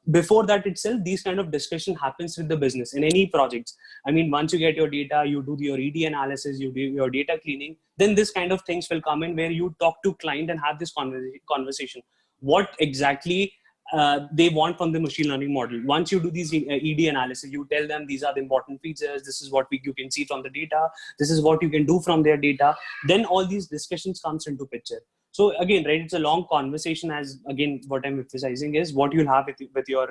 before that itself, these kind of discussion happens with the business in any projects. I mean, once you get your data, you do your ED analysis, you do your data cleaning, then this kind of things will come in where you talk to client and have this conversation. What exactly they want from the machine learning model. Once you do these ED analysis, you tell them these are the important features. This is what you can see from the data. This is what you can do from their data. Then all these discussions comes into picture. So again, right, it's a long conversation. As again, what I'm emphasizing is what you'll have with your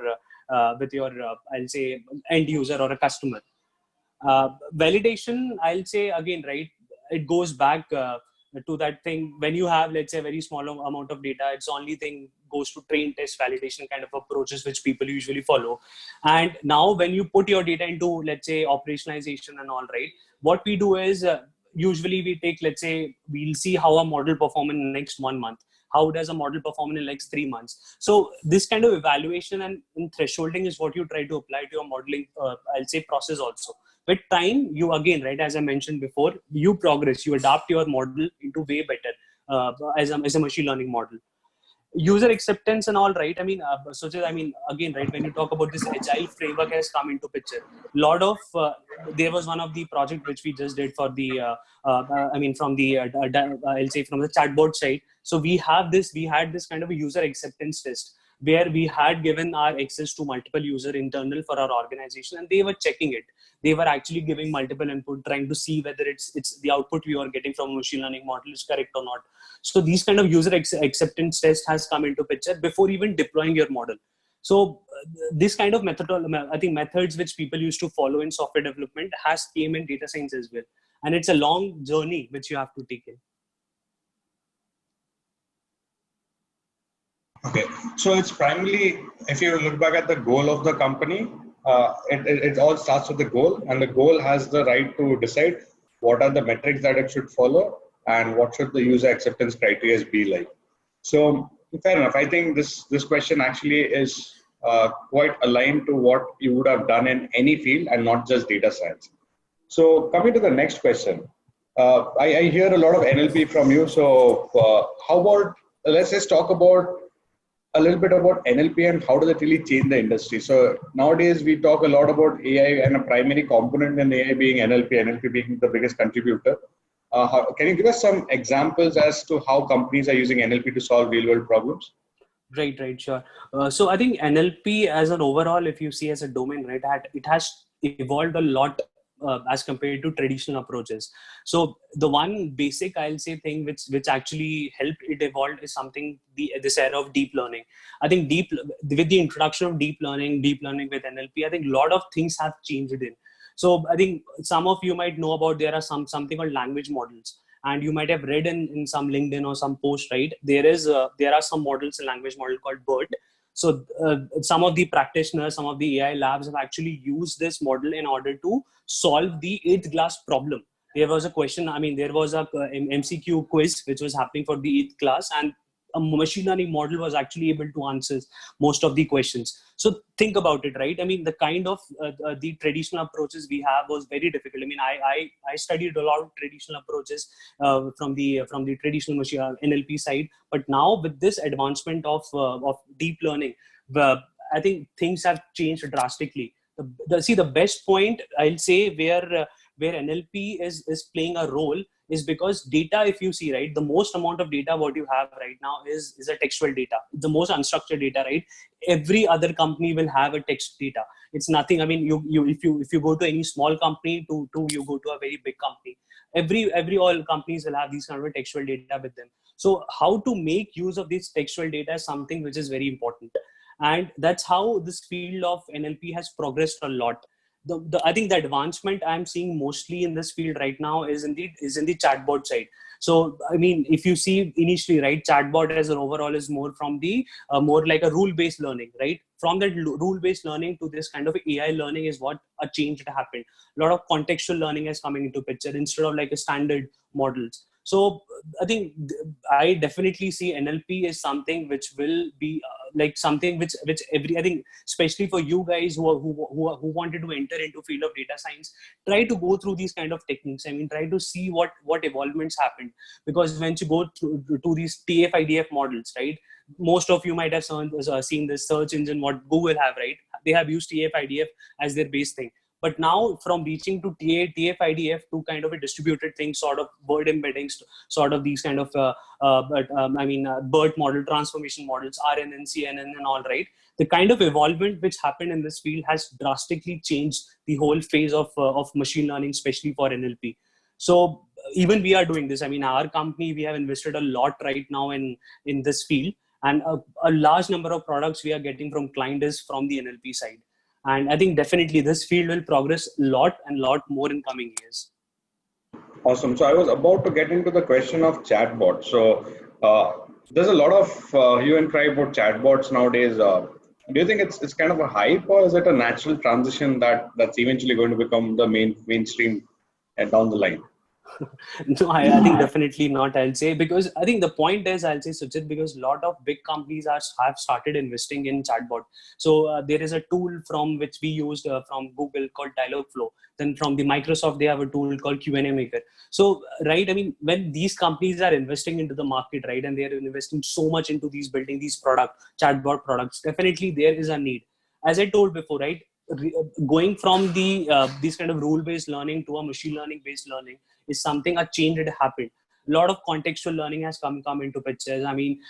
I'll say end user or a customer. Validation, I'll say again, right, it goes back. to that thing. When you have, let's say, a very small amount of data, it's only thing goes to train, test, validation kind of approaches which people usually follow. And now when you put your data into, let's say, operationalization and all, right, what we do is usually we take, let's say, we'll see how a model perform in the next 1 month, how does a model perform in the next 3 months. So this kind of evaluation and thresholding is what you try to apply to your modeling, I'll say, process also. With time, you again, right, as I mentioned before, you progress, you adapt your model into way better as a machine learning model. User acceptance and all, right? I mean, Sujit, I mean, again, right, when you talk about this agile framework has come into picture. Lot of there was one of the project which we just did for the I mean, from the I'll say from the chatbot side. So we had this kind of a user acceptance test where we had given our access to multiple user internal for our organization, and they were checking it. They were actually giving multiple input, trying to see whether it's the output we are getting from a machine learning model is correct or not. So these kind of user acceptance test has come into picture before even deploying your model. So this kind of I think methods which people used to follow in software development has came in data science as well. And it's a long journey which you have to take in. Okay, so it's primarily, if you look back at the goal of the company, it all starts with the goal, and the goal has the right to decide what are the metrics that it should follow and what should the user acceptance criteria be like. So fair enough. I think this question actually is quite aligned to what you would have done in any field and not just data science. So coming to the next question, I hear a lot of NLP from you. So how about, let's just talk about a little bit about NLP and how does it really change the industry. So nowadays we talk a lot about AI and a primary component in AI being NLP being the biggest contributor. Can you give us some examples as to how companies are using NLP to solve real world problems? Right, sure. So I think NLP as an overall, if you see as a domain, right, it has evolved a lot as compared to traditional approaches. So the one basic, I'll say, thing which actually helped it evolve is something this era of deep learning. I think with the introduction of deep learning with NLP, I think a lot of things have changed in. So I think some of you might know about there are something called language models. And you might have read in some LinkedIn or some post, right? There are some models, a language model called BERT. So some of the practitioners, some of the AI labs have actually used this model in order to solve the 8th class problem. There was a question, I mean, there was a MCQ quiz which was happening for the 8th class, and a machine learning model was actually able to answer most of the questions. So think about it, right? I mean, the kind of the traditional approaches we have was very difficult. I mean, I studied a lot of traditional approaches from the traditional machine NLP side, but now with this advancement of deep learning, I think things have changed drastically. The best point I'll say where NLP is playing a role is because data, if you see, right, the most amount of data what you have right now is a textual data, the most unstructured data, right? Every other company will have a text data. It's nothing. I mean, if you go to any small company to you go to a very big company, every all companies will have these kind of textual data with them. So how to make use of this textual data is something which is very important. And that's how this field of NLP has progressed a lot. I think the advancement I'm seeing mostly in this field right now is in the chatbot side. So I mean, if you see initially, right, chatbot as an overall is more from the more like a rule-based learning, right? From that rule-based learning to this kind of AI learning is what a change that happened. A lot of contextual learning is coming into picture instead of like a standard models. So I think I definitely see NLP as something which will be like something which I think, especially for you guys who wanted to enter into field of data science, try to go through these kind of techniques. I mean, try to see what evolvements happened, because when you go to these TF-IDF models, right? Most of you might have seen this search engine what Google have, right? They have used TF-IDF as their base thing. But now from reaching to TF-IDF to kind of a distributed thing, sort of word embeddings, sort of these kind of, BERT model, transformation models, RNN, CNN and all, right? The kind of evolvement which happened in this field has drastically changed the whole phase of machine learning, especially for NLP. So even we are doing this. I mean, our company, we have invested a lot right now in this field. And a large number of products we are getting from client is from the NLP side. And I think definitely this field will progress a lot more in coming years. Awesome. So I was about to get into the question of chatbot. So there's a lot of hue and cry about chatbots nowadays. Do you think it's kind of a hype, or is it a natural transition that's eventually going to become the mainstream down the line? No, I think definitely not. I'll say, because I think the point is, I'll say, Sujit, because a lot of big companies have started investing in chatbot. So there is a tool from which we used from Google called Dialogflow. Then from the Microsoft, they have a tool called Q&A Maker. So right, I mean, when these companies are investing into the market, right, and they are investing so much into these building these chatbot products, definitely there is a need. As I told before, right, going from the these kind of rule based learning to a machine learning based learning is something, a change that happened. A lot of contextual learning has come into pictures. I mean,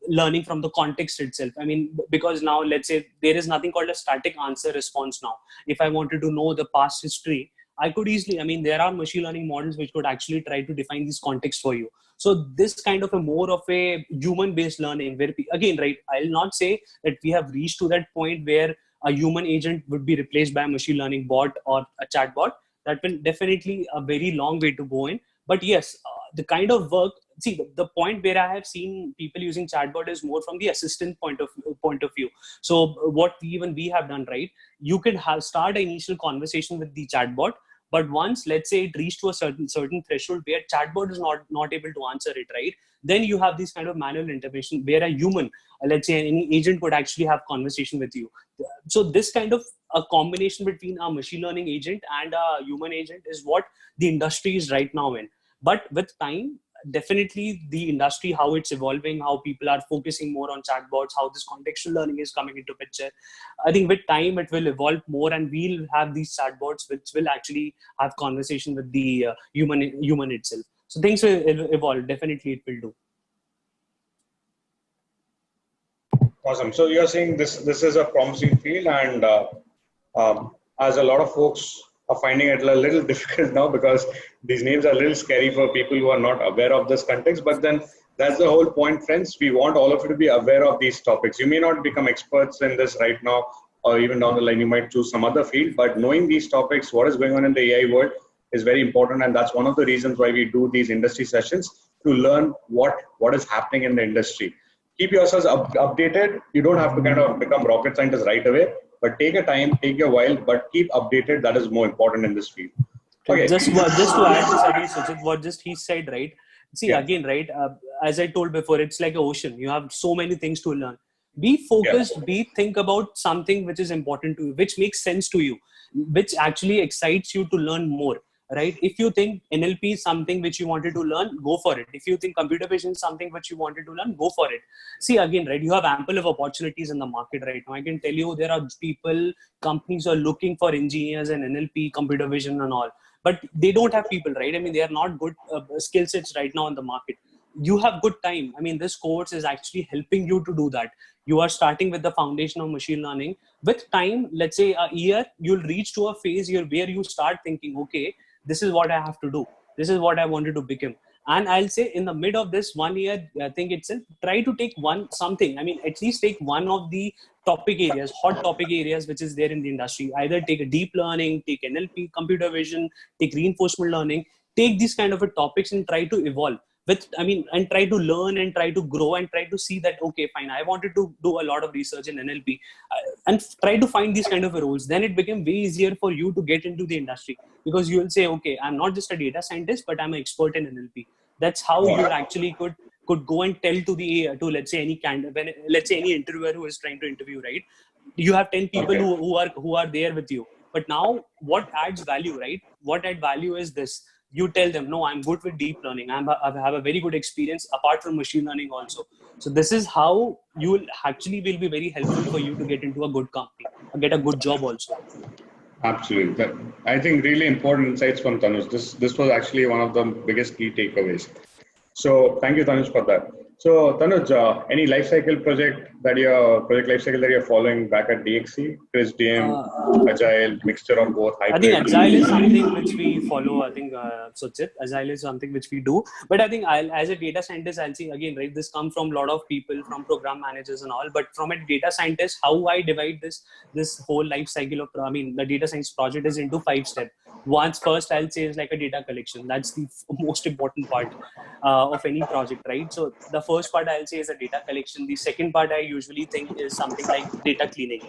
learning from the context itself. I mean, because now let's say there is nothing called a static answer response now. If I wanted to know the past history, I could easily, I mean, there are machine learning models which could actually try to define this context for you. So this kind of a more of a human based learning where, again, right, I'll not say that we have reached to that point where a human agent would be replaced by a machine learning bot or a chatbot. That will definitely a very long way to go in. But yes, the kind of work, see, the point where I have seen people using chatbot is more from the assistant point of view. So what even we have done, right, you could start an initial conversation with the chatbot, but once, let's say, it reached to a certain threshold where chatbot is not able to answer it, right, then you have this kind of manual intervention where a human, let's say any agent, could actually have conversation with you. So this kind of a combination between a machine learning agent and a human agent is what the industry is right now in. But with time, definitely the industry, how it's evolving, how people are focusing more on chatbots, how this contextual learning is coming into picture, I think with time it will evolve more, and we'll have these chatbots which will actually have conversation with the human itself. So things will evolve. Definitely it will do. Awesome. So you're saying this is a promising field, and as a lot of folks are finding it a little difficult now because these names are a little scary for people who are not aware of this context. But then that's the whole point, friends. We want all of you to be aware of these topics. You may not become experts in this right now, or even down the line, you might choose some other field. But knowing these topics, what is going on in the AI world, is very important, and that's one of the reasons why we do these industry sessions, to learn what is happening in the industry. Keep yourselves updated. You don't have to kind of become rocket scientists right away, but take a time, take a while, but keep updated. That is more important in this field. Okay. Just to add this again, Sujit, what just he said, right? See, Yeah. again, right, as I told before, it's like an ocean. You have so many things to learn. Be focused, think about something which is important to you, which makes sense to you, which actually excites you to learn more, right? If you think NLP is something which you wanted to learn, go for it. If you think computer vision is something which you wanted to learn, go for it. See, again, right, you have ample of opportunities in the market right now. I can tell you there are people, companies are looking for engineers and NLP, computer vision and all, but they don't have people, right? I mean, they are not good skill sets right now in the market. You have good time. I mean, this course is actually helping you to do that. You are starting with the foundation of machine learning. With time, let's say a year, you'll reach to a phase where you start thinking, okay, this is what I have to do. This is what I wanted to become. And I'll say in the mid of this 1 year, I think itself, try to take something. I mean, at least take one of the topic areas, hot topic areas, which is there in the industry. Either take a deep learning, take NLP, computer vision, take reinforcement learning, take these kind of a topics and try to evolve with, I mean, and try to learn and try to grow and try to see that, okay, fine, I wanted to do a lot of research in NLP, and try to find these kind of roles. Then it became way easier for you to get into the industry, because you will say, okay, I'm not just a data scientist, but I'm an expert in NLP. That's how you actually could go and tell to let's say any let's say any interviewer who is trying to interview, right? You have 10 people who are there with you, but now what adds value, right? What add value is this: you tell them, no, I'm good with deep learning, I have a very good experience apart from machine learning also. So this is how you will actually will be very helpful for you to get into a good company and get a good job also. Absolutely. I think really important insights from Tanuj. This was actually one of the biggest key takeaways. So thank you, Tanuj, for that. So Tanuj, any life cycle project life cycle that you're following back at DXC? Chris DM, Agile, mixture of both, hybrid? I think Agile is something which we follow. I think Suchit, Agile is something which we do. But I think as a data scientist, I'll see again, right? This comes from a lot of people, from program managers and all. But from a data scientist, how I divide this whole life cycle of, I mean, the data science project is into 5 steps. Once first I'll say is like a data collection. That's the most important part of any project, right? So the first part I'll say is a data collection. The second part I usually think is something like data cleaning.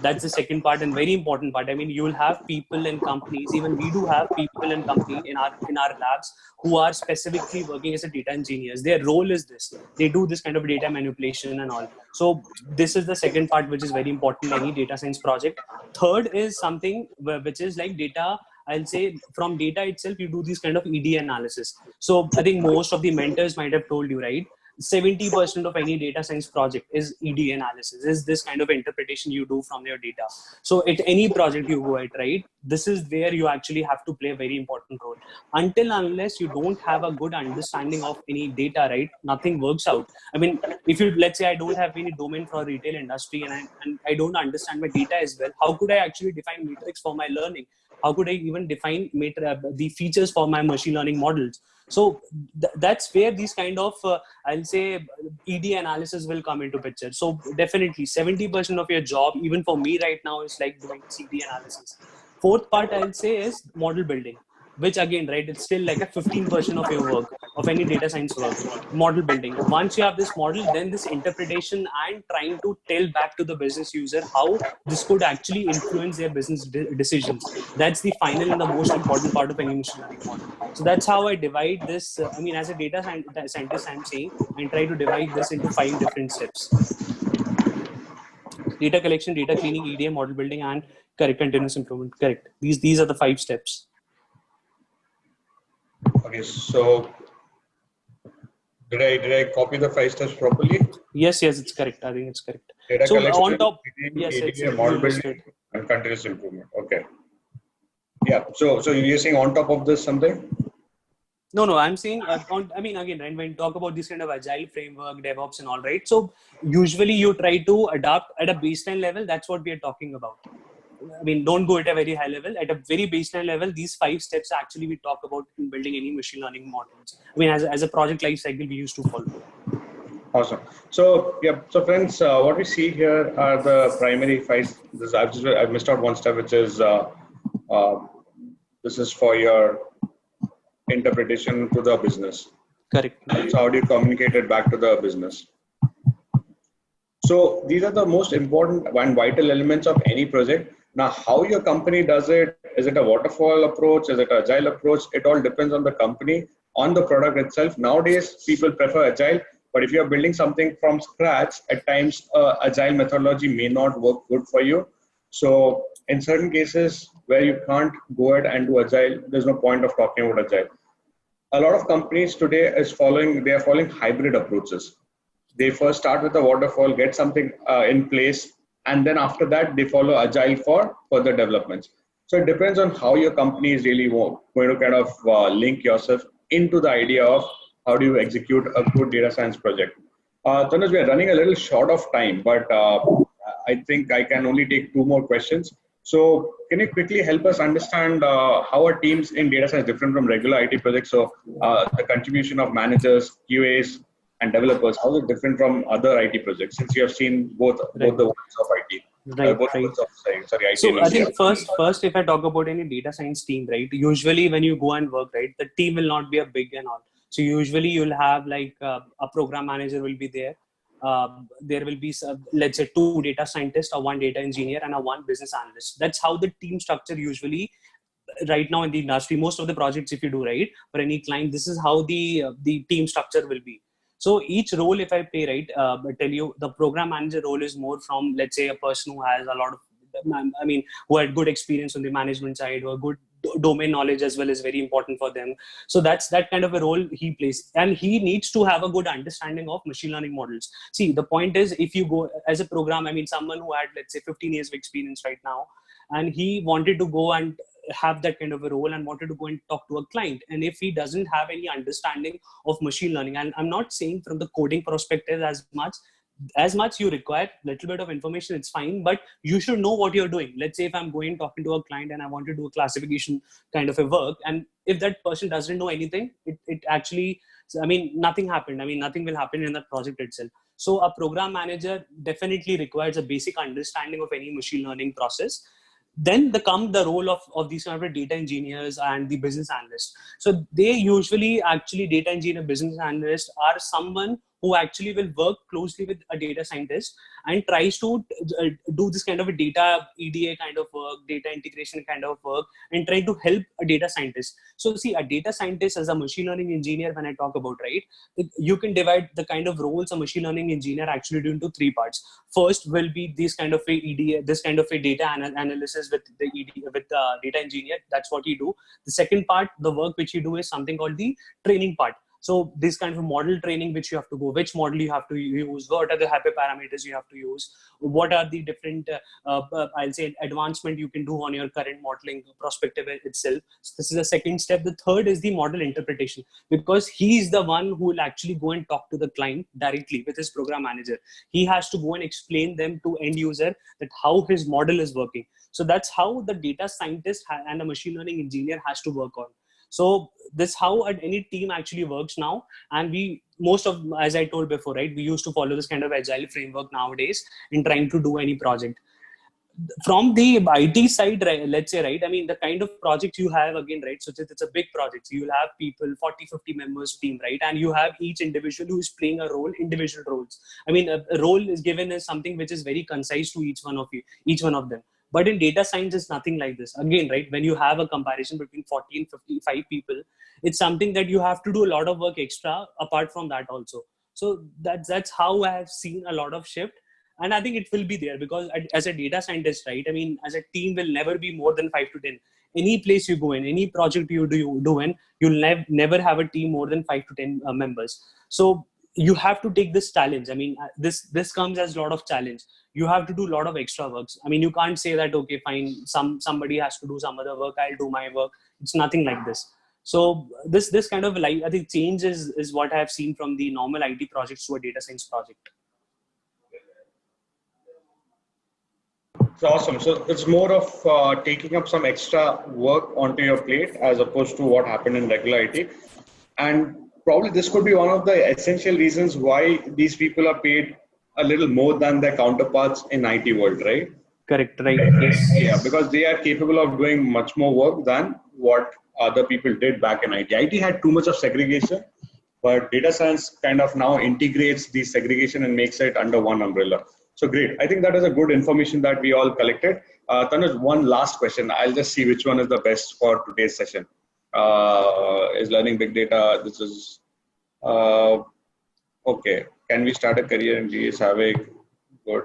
That's the second part and very important part. I mean, you will have people in companies, even we do have people in company in our labs who are specifically working as a data engineers. Their role is this. They do this kind of data manipulation and all. So this is the second part, which is very important in any data science project. Third is something which is like data. I'll say from data itself, you do this kind of ED analysis. So I think most of the mentors might have told you, right? 70% of any data science project is ED analysis, is this kind of interpretation you do from your data. So at any project you go at, right, this is where you actually have to play a very important role. Until unless you don't have a good understanding of any data, right, nothing works out. I mean, if you, let's say I don't have any domain for retail industry and I don't understand my data as well, how could I actually define metrics for my learning? How could I even define the features for my machine learning models? So that's where these kind of, I'll say, ED analysis will come into picture. So definitely 70% of your job, even for me right now, is like doing CD analysis. Fourth part I'll say is model building, which again, right, it's still like a 15% of your work, of any data science work. Model building. Once you have this model, then this interpretation and trying to tell back to the business user how this could actually influence their business decisions. That's the final and the most important part of any machine learning model. So that's how I divide this. I mean, as a data scientist, I'm saying, and try to divide this into 5 different steps: data collection, data cleaning, EDA, model building, and correct continuous improvement. Correct. These are the 5 steps. Okay, so did I copy the 5 steps properly? Yes, it's correct. I think it's correct. Data so collection, on top, yes, it's model building and continuous improvement. Okay. Yeah. So you're saying on top of this something? No. I'm saying, I mean, again, when you talk about this kind of agile framework, DevOps and all, right? So usually you try to adapt at a baseline level. That's what we are talking about. I mean, don't go at a very high level. At a very baseline level, these 5 steps actually we talk about in building any machine learning models. I mean, as a project life cycle, we used to follow. Awesome. So friends, what we see here are the primary 5. I've missed out one step, which is this is for your interpretation to the business. Correct. So how do you communicate it back to the business? So these are the most important and vital elements of any project. Now, how your company does it, is it a waterfall approach, is it an agile approach? It all depends on the company, on the product itself. Nowadays, people prefer agile, but if you're building something from scratch, at times agile methodology may not work good for you. So in certain cases where you can't go ahead and do agile, there's no point of talking about agile. A lot of companies today are following hybrid approaches. They first start with a waterfall, get something in place, and then after that, they follow agile for further developments. So it depends on how your company is really going to kind of link yourself into the idea of how do you execute a good data science project. Tanuj, we are running a little short of time, but I think I can only take 2 more questions. So can you quickly help us understand how are teams in data science different from regular IT projects? So the contribution of managers, QAs, and developers, how is it different from other IT projects? Since you have seen both the worlds of IT. IT. So I think first, if I talk about any data science team, right? Usually when you go and work, right, the team will not be a big and all. So usually you'll have like a program manager will be there. There will be, let's say, 2 data scientists, or 1 data engineer, and 1 business analyst. That's how the team structure usually right now in the industry. Most of the projects, if you do, right, for any client, this is how the team structure will be. So each role, if I play, right, I tell you, the program manager role is more from, let's say, a person who has a lot of, I mean, who had good experience on the management side, or good domain knowledge as well is very important for them. So that's that kind of a role he plays, and he needs to have a good understanding of machine learning models. See, the point is, if you go as a program, I mean, someone who had, let's say, 15 years of experience right now, and he wanted to go and have that kind of a role and wanted to go and talk to a client, and if he doesn't have any understanding of machine learning, and I'm not saying from the coding perspective as much you require little bit of information, it's fine, but you should know what you're doing. Let's say if I'm going talking to a client and I want to do a classification kind of a work, and if that person doesn't know anything, it actually, I mean, nothing happened. I mean, nothing will happen in that project itself. So a program manager definitely requires a basic understanding of any machine learning process. Then come the role of these kind of data engineers and the business analysts. So they usually actually data engineer, business analyst are someone who actually will work closely with a data scientist and tries to do this kind of a data EDA kind of work, data integration kind of work, and try to help a data scientist. So see, a data scientist as a machine learning engineer, when I talk about, right, you can divide the kind of roles a machine learning engineer actually do into three parts. First will be this kind of a EDA, this kind of a data analysis with the EDA, with the data engineer. That's what you do. The second part, the work which you do, is something called the training part. So this kind of model training which you have to go, which model you have to use, what are the hyperparameters you have to use, what are the different, I'll say, advancement you can do on your current modeling perspective itself. So this is the second step. The third is the model interpretation, because he is the one who will actually go and talk to the client directly with his program manager. He has to go and explain them to end user that how his model is working. So that's how the data scientist and the machine learning engineer has to work on. So this how any team actually works now. And we, most of, as I told before, right, we used to follow this kind of agile framework nowadays in trying to do any project. From the IT side, right, let's say, right, I mean, the kind of projects you have, again, right, so it's a big project. So you'll have people, 40, 50 members team, right? And you have each individual who is playing a role, individual roles. I mean, a role is given as something which is very concise to each one of you, each one of them. But in data science, it's nothing like this. Again, right, when you have a comparison between 40 and 55 people, it's something that you have to do a lot of work extra apart from that also. So that's how I have seen a lot of shift. And I think it will be there, because as a data scientist, right, I mean, as a team will never be more than 5 to 10. Any place you go in, any project you do in, you'll never have a team more than 5 to 10 members. So you have to take this challenge. I mean, this comes as a lot of challenge. You have to do a lot of extra works. I mean, you can't say that, okay, fine, somebody has to do some other work, I'll do my work. It's nothing like this. So this kind of, like, I think change is what I have seen from the normal IT projects to a data science project. It's awesome. So it's more of taking up some extra work onto your plate as opposed to what happened in regular IT. And probably this could be one of the essential reasons why these people are paid a little more than their counterparts in IT world, right? Correct, right? Yes. Yeah, because they are capable of doing much more work than what other people did back in IT. IT had too much of segregation, but data science kind of now integrates the segregation and makes it under one umbrella. So great. I think that is a good information that we all collected. Tanuj, one last question. I'll just see which one is the best for today's session. Is learning big data. This is okay. Can we start a career in GS Havik? Good.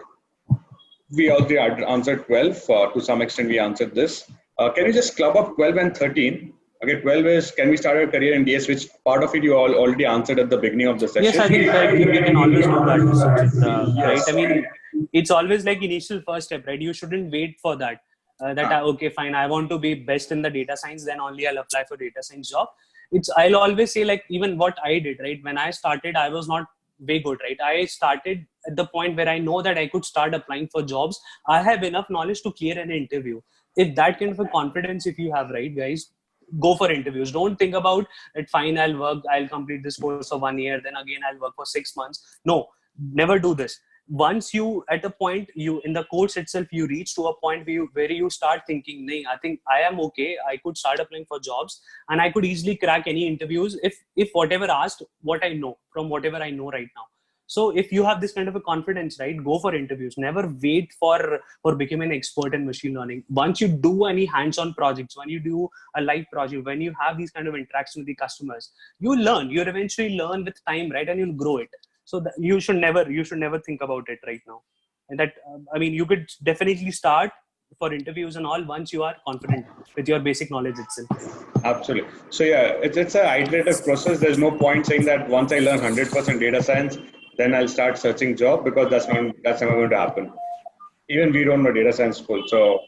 We already answered 12. To some extent, we answered this. Can you just club up 12 and 13? Okay, 12 is, can we start a career in DS, which part of it you all already answered at the beginning of the session. Yes, I think we can always do that, Sanchit, right? I mean, it's always like initial first step, right? You shouldn't wait for that. Okay, fine, I want to be best in the data science, then only I'll apply for data science job. I'll always say, like, even what I did, right? When I started, I was not way good, right? I started at the point where I know that I could start applying for jobs. I have enough knowledge to clear an interview. If that kind of a confidence, if you have, right, guys, go for interviews. Don't think about it, fine, I'll complete this course for 1 year, then again I'll work for 6 months. No, never do this. Once you, at a point, you in the course itself, you reach to a point where you start thinking, nay, I think I am okay, I could start applying for jobs and I could easily crack any interviews if whatever asked, what I know from whatever I know right now. So if you have this kind of a confidence, right, go for interviews. Never wait for becoming an expert in machine learning. Once you do any hands-on projects, when you do a live project, when you have these kind of interactions with the customers, you learn. You eventually learn with time, right, and you'll grow it. So you should never think about it right now. And that, I mean, you could definitely start for interviews and all once you are confident with your basic knowledge itself. Absolutely. So yeah, it's an iterative process. There's no point saying that once I learn 100% data science, then I'll start searching job, because that's never going to happen. Even we don't know data science school, so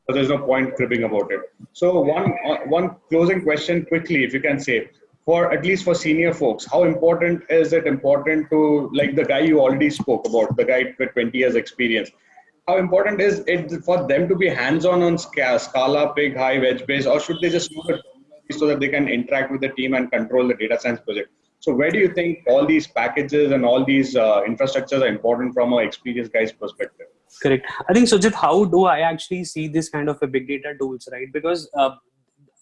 there's no point cribbing about it. So one closing question quickly, if you can say, for at least for senior folks, how important is it to, like the guy you already spoke about, the guy with 20 years experience, how important is it for them to be hands-on on Scala, Pig, Hive, Edgebase, or should they just know it so that they can interact with the team and control the data science project? So where do you think all these packages and all these infrastructures are important from an experienced guy's perspective? Correct. I think, Sujit, how do I actually see this kind of a big data tools, right? Because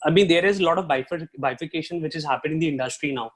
I mean, there is a lot of bifurcation which is happening in the industry now.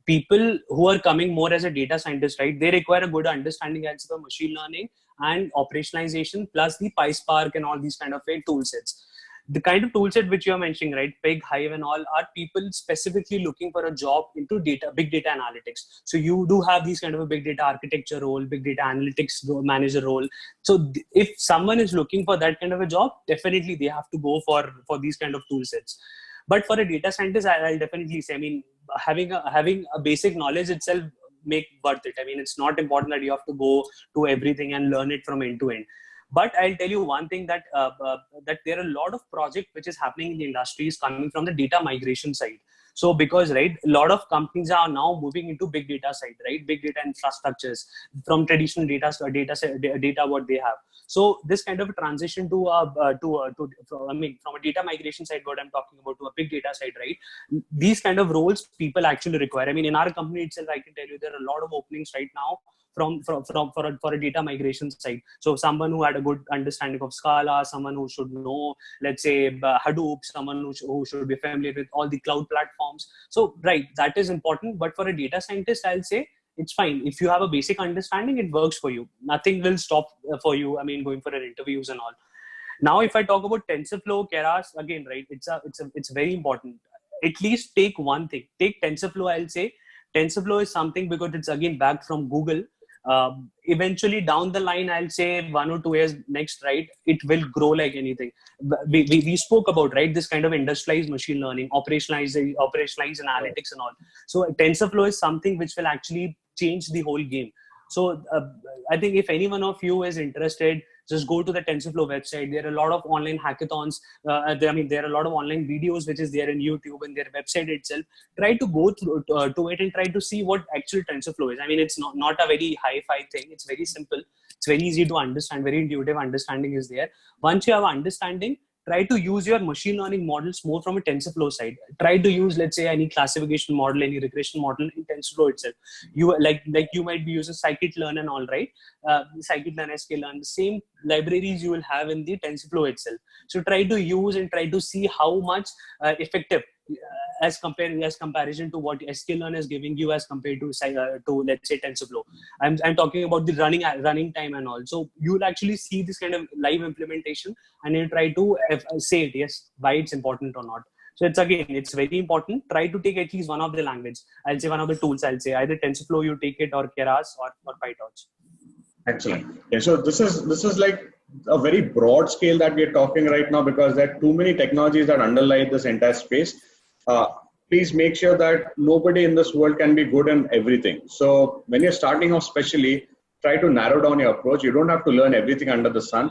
People who are coming more as a data scientist, right? They require a good understanding as the machine learning and operationalization, plus the PySpark and all these kind of tool sets. The kind of tool set which you are mentioning, right? Pig, Hive, and all are people specifically looking for a job into big data analytics. So you do have these kind of a big data architecture role, big data analytics manager role. So if someone is looking for that kind of a job, definitely they have to go for these kind of tool sets. But for a data scientist, I'll definitely say, I mean, having a basic knowledge itself make worth it. I mean, it's not important that you have to go to everything and learn it from end to end. But I'll tell you one thing, that that there are a lot of projects which is happening in the industry is coming from the data migration side. So because, right, a lot of companies are now moving into big data side, right? Big data infrastructures from traditional data what they have. So this kind of a transition to I mean, from a data migration side, what I'm talking about, to a big data side, right? These kind of roles people actually require. I mean, in our company itself, I can tell you there are a lot of openings right now for a data migration side. So someone who had a good understanding of Scala, someone who should know, let's say, Hadoop, someone who should be familiar with all the cloud platforms. So, right, that is important. But for a data scientist, I'll say it's fine. If you have a basic understanding, it works for you. Nothing will stop for you. I mean, going for an interviews and all. Now, if I talk about TensorFlow, Keras, again, right, it's very important. At least take one thing. Take TensorFlow, I'll say. TensorFlow is something because it's again backed from Google. Eventually down the line, I'll say 1 or 2 years next, right, it will grow like anything. We spoke about, right, this kind of industrialized machine learning, operationalized analytics and all. So TensorFlow is something which will actually change the whole game. So I think if any one of you is interested, just go to the TensorFlow website. There are a lot of online hackathons. There are a lot of online videos which is there in YouTube and their website itself. Try to go through to it and try to see what actual TensorFlow is. I mean, it's not a very hi-fi thing. It's very simple. It's very easy to understand. Very intuitive understanding is there. Once you have understanding, try to use your machine learning models more from a TensorFlow side. Try to use, let's say, any classification model, any regression model in TensorFlow itself. You like you might be using scikit-learn and all, right? Scikit-learn, sklearn, the same libraries you will have in the TensorFlow itself. So try to use and try to see how much effective as comparison to what sklearn is giving you as compared to let's say TensorFlow. I'm talking about the running time and all. So you'll actually see this kind of live implementation and you try to say it, yes, why it's important or not. So it's very important. Try to take at least one of the language. I'll say one of the tools. I'll say either TensorFlow you take it, or Keras, or PyTorch. Excellent. Yeah, so this is like a very broad scale that we are talking right now, because there are too many technologies that underlie this entire space. Please make sure that nobody in this world can be good in everything. So when you're starting off, especially, try to narrow down your approach. You don't have to learn everything under the sun.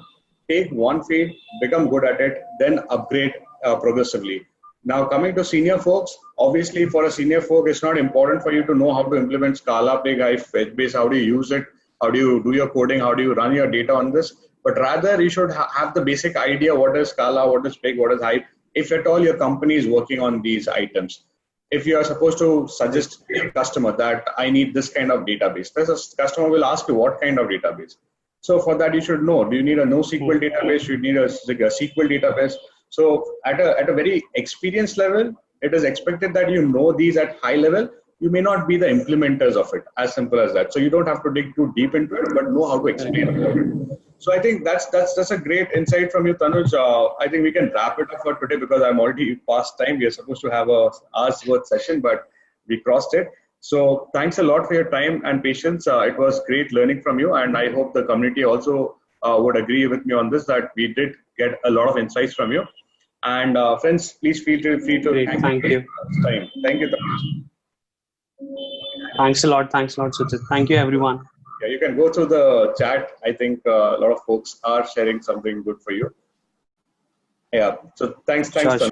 Take one field, become good at it, then upgrade progressively. Now, coming to senior folks, obviously for a senior folk, it's not important for you to know how to implement Scala, Pig, Hive, Fetchbase, how do you use it, how do you do your coding, how do you run your data on this, but rather you should have the basic idea what is Scala, what is Pig, what is Hive, if at all your company is working on these items. If you are supposed to suggest to a customer that I need this kind of database, the customer will ask you what kind of database. So for that, you should know, do you need a NoSQL database? You need a SQL database. So at a very experienced level, it is expected that you know these at high level. You may not be the implementers of it, as simple as that. So you don't have to dig too deep into it, but know how to explain about it. So I think that's a great insight from you, Tanuj. I think we can wrap it up for today because I'm already past time. We are supposed to have a hour's worth session, but we crossed it. So thanks a lot for your time and patience. It was great learning from you, and I hope the community also would agree with me on this, that we did get a lot of insights from you. And friends, please feel free to Great, thank you. Time. Thank you, Tanuj. Thanks a lot, Sujit. Thank you, everyone. Yeah, you can go through the chat. I think a lot of folks are sharing something good for you. Yeah. So thanks. Sure.